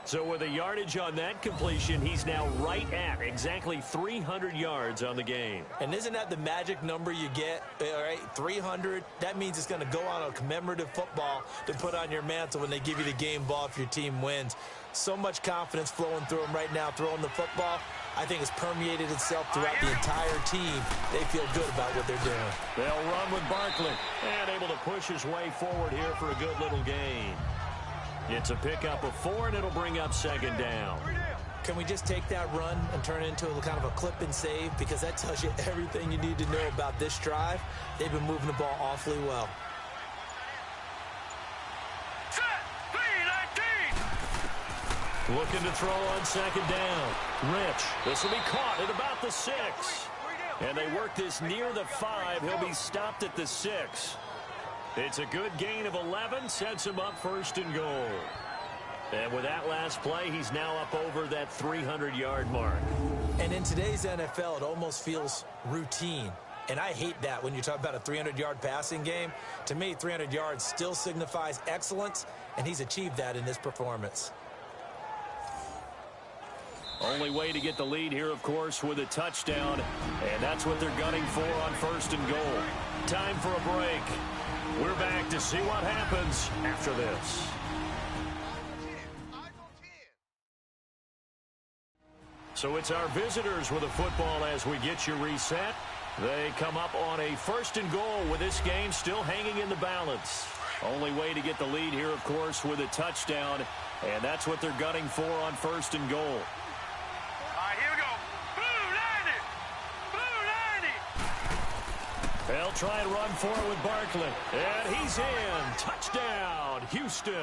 So with a yardage on that completion, he's now right at exactly 300 yards on the game. And isn't that the magic number you get? All right, 300. That means it's going to go on a commemorative football to put on your mantle when they give you the game ball if your team wins. So much confidence flowing through him right now, throwing the football. I think it's permeated itself throughout the entire team. They feel good about what they're doing. They'll run with Barkley and able to push his way forward here for a good little gain. It's a pickup of 4, and it'll bring up 2nd down. Can we just take that run and turn it into a kind of a clip and save? Because that tells you everything you need to know about this drive. They've been moving the ball awfully well. Set! 3-19! Looking to throw on 2nd down. Rich. This will be caught at about the 6. And they work this near the 5. He'll be stopped at the 6. It's a good gain of 11, sets him up 1st and goal. And with that last play, he's now up over that 300-yard mark. And in today's NFL, it almost feels routine. And I hate that when you talk about a 300-yard passing game. To me, 300 yards still signifies excellence, and he's achieved that in this performance. Only way to get the lead here, of course, with a touchdown. And that's what they're gunning for on 1st and goal. Time for a break. We're back to see what happens after this. So it's our visitors with a football as we get you reset. They come up on a 1st and goal with this game still hanging in the balance. Only way to get the lead here, of course, with a touchdown. And that's what they're gunning for on 1st and goal. All right, here we go. Blue 90! Blue 90! They'll try and run for it with Barkley. And he's in. Touchdown, Houston.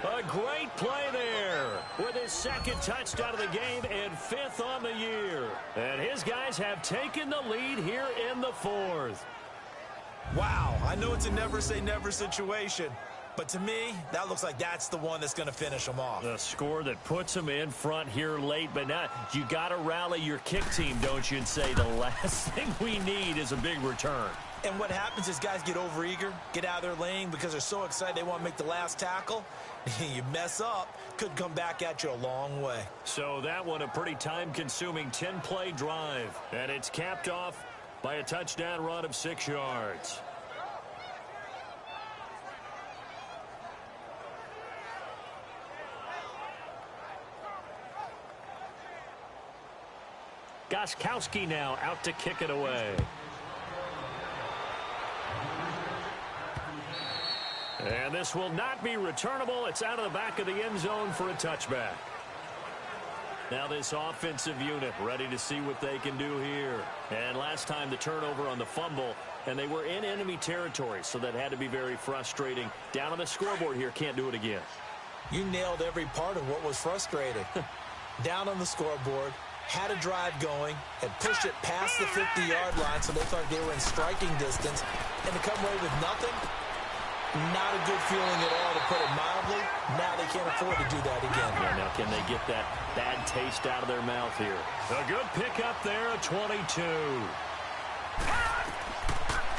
A great play there with his 2nd touchdown of the game and 5th on the year. And his guys have taken the lead here in the 4th. Wow, I know it's a never-say-never situation, but to me, that looks like that's the one that's going to finish them off. The score that puts them in front here late, but now you got to rally your kick team, don't you, and say the last thing we need is a big return. And what happens is guys get overeager, get out of their lane because they're so excited they want to make the last tackle. You mess up, could come back at you a long way. So that one a pretty time-consuming 10-play drive, and it's capped off by a touchdown run of 6 yards. Gostkowski now out to kick it away. And this will not be returnable. It's out of the back of the end zone for a touchback. Now this offensive unit ready to see what they can do here. And last time the turnover on the fumble, and they were in enemy territory, so that had to be very frustrating. Down on the scoreboard here, can't do it again. You nailed every part of what was frustrating. Down on the scoreboard, had a drive going, had pushed it past the 50-yard line, so they thought they were in striking distance, and to come away with nothing, not a good feeling at all, to put it mildly. Now they can't afford to do that again. Yeah, now can they get that bad taste out of their mouth here? A good pickup there at 22.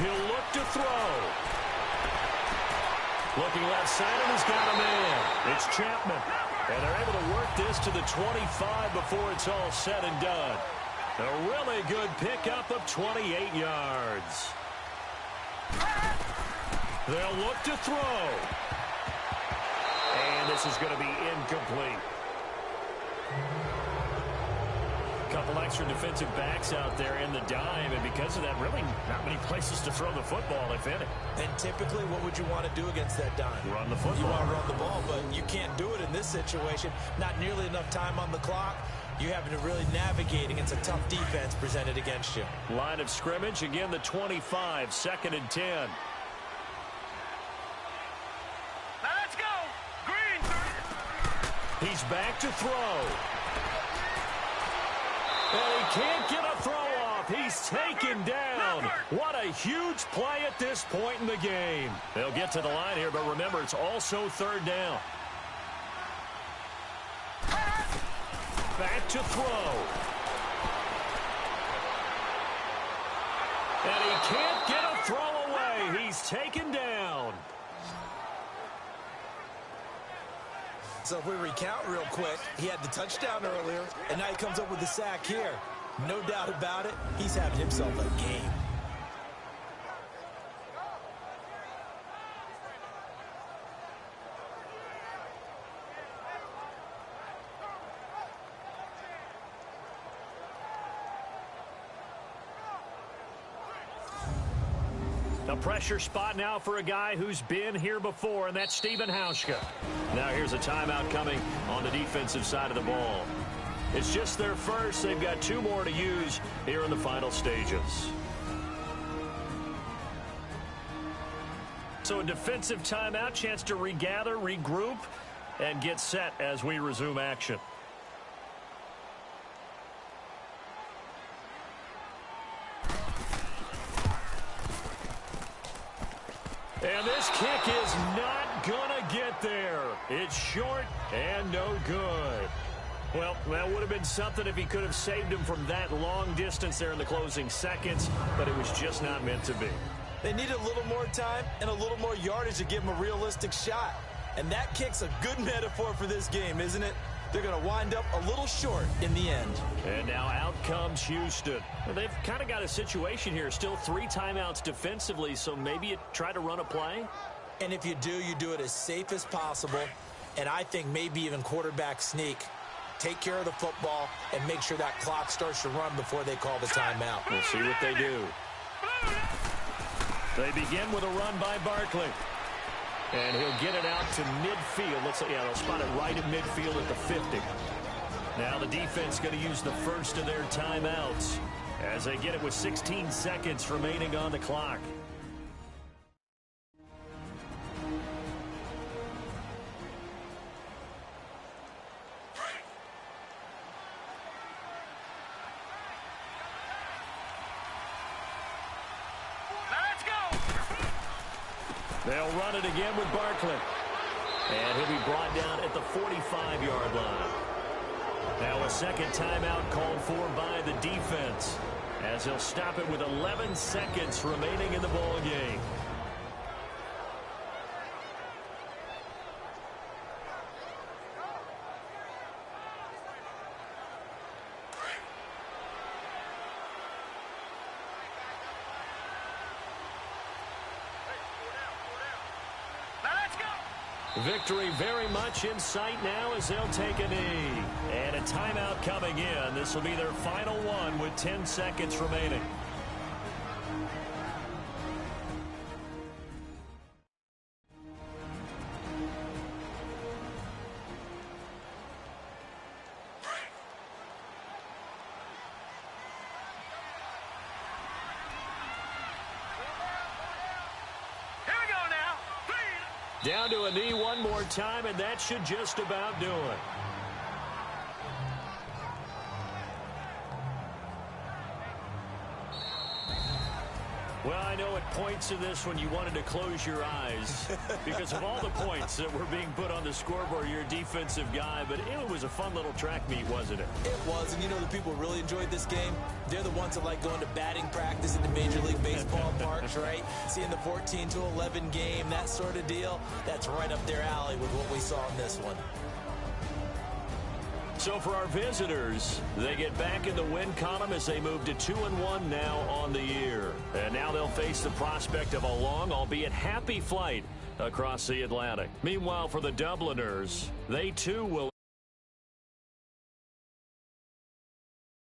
He'll look to throw. Looking left side, and he's got a man. It's Chapman. And they're able to work this to the 25 before it's all said and done. A really good pickup of 28 yards. They'll look to throw. And this is going to be incomplete. couple extra defensive backs out there in the dime, and because of that, really not many places to throw the football, if any. And typically, what would you want to do against that dime? Run the football. You want to run the ball, but you can't do it in this situation. Not nearly enough time on the clock. You having to really navigate against a tough defense presented against you. Line of scrimmage, again the 25, 2nd and 10. Now let's go. Green. He's back to throw. And he can't get a throw off. He's taken down. What a huge play at this point in the game. They'll get to the line here, but remember, it's also 3rd down. Back to throw. And he can't get a throw away. He's taken down. So if we recount real quick, he had the touchdown earlier, and now he comes up with the sack here. No doubt about it, he's having himself a game. A pressure spot now for a guy who's been here before, and that's Stephen Hauschka. Now here's a timeout coming on the defensive side of the ball. It's just their first. They've got 2 more to use here in the final stages. So a defensive timeout, chance to regather, regroup, and get set as we resume action. And this kick is not going to get there. It's short and no good. Well, that would have been something if he could have saved him from that long distance there in the closing seconds, but it was just not meant to be. They need a little more time and a little more yardage to give him a realistic shot. And that kick's a good metaphor for this game, isn't it? They're going to wind up a little short in the end. And now out comes Houston. Well, they've kind of got a situation here. Still 3 timeouts defensively, so maybe you try to run a play. And if you do it as safe as possible. And I think maybe even quarterback sneak. Take care of the football and make sure that clock starts to run before they call the timeout. We'll see what they do. They begin with a run by Barkley. And he'll get it out to midfield. Let's say, yeah, they'll spot it right at midfield at the 50. Now the defense going to use the first of their timeouts as they get it with 16 seconds remaining on the clock. They'll run it again with Barkley. And he'll be brought down at the 45-yard line. Now a second timeout called for by the defense as he'll stop it with 11 seconds remaining in the ball game. Victory very much in sight now as they'll take a knee. And a timeout coming in. This will be their final one with 10 seconds remaining. Down to a knee one more time, and that should just about do it. Well, I know at points of this when you wanted to close your eyes because of all the points that were being put on the scoreboard. You're a defensive guy, but it was a fun little track meet, wasn't it? It was, and you know the people who really enjoyed this game? They're the ones that like going to batting practice in the Major League Baseball parks, right? Seeing the 14-11 game, that sort of deal. That's right up their alley with what we saw in this one. So for our visitors, they get back in the win column as they move to 2-1 now on the year. And now they'll face the prospect of a long, albeit happy flight across the Atlantic. Meanwhile, for the Dubliners, they too will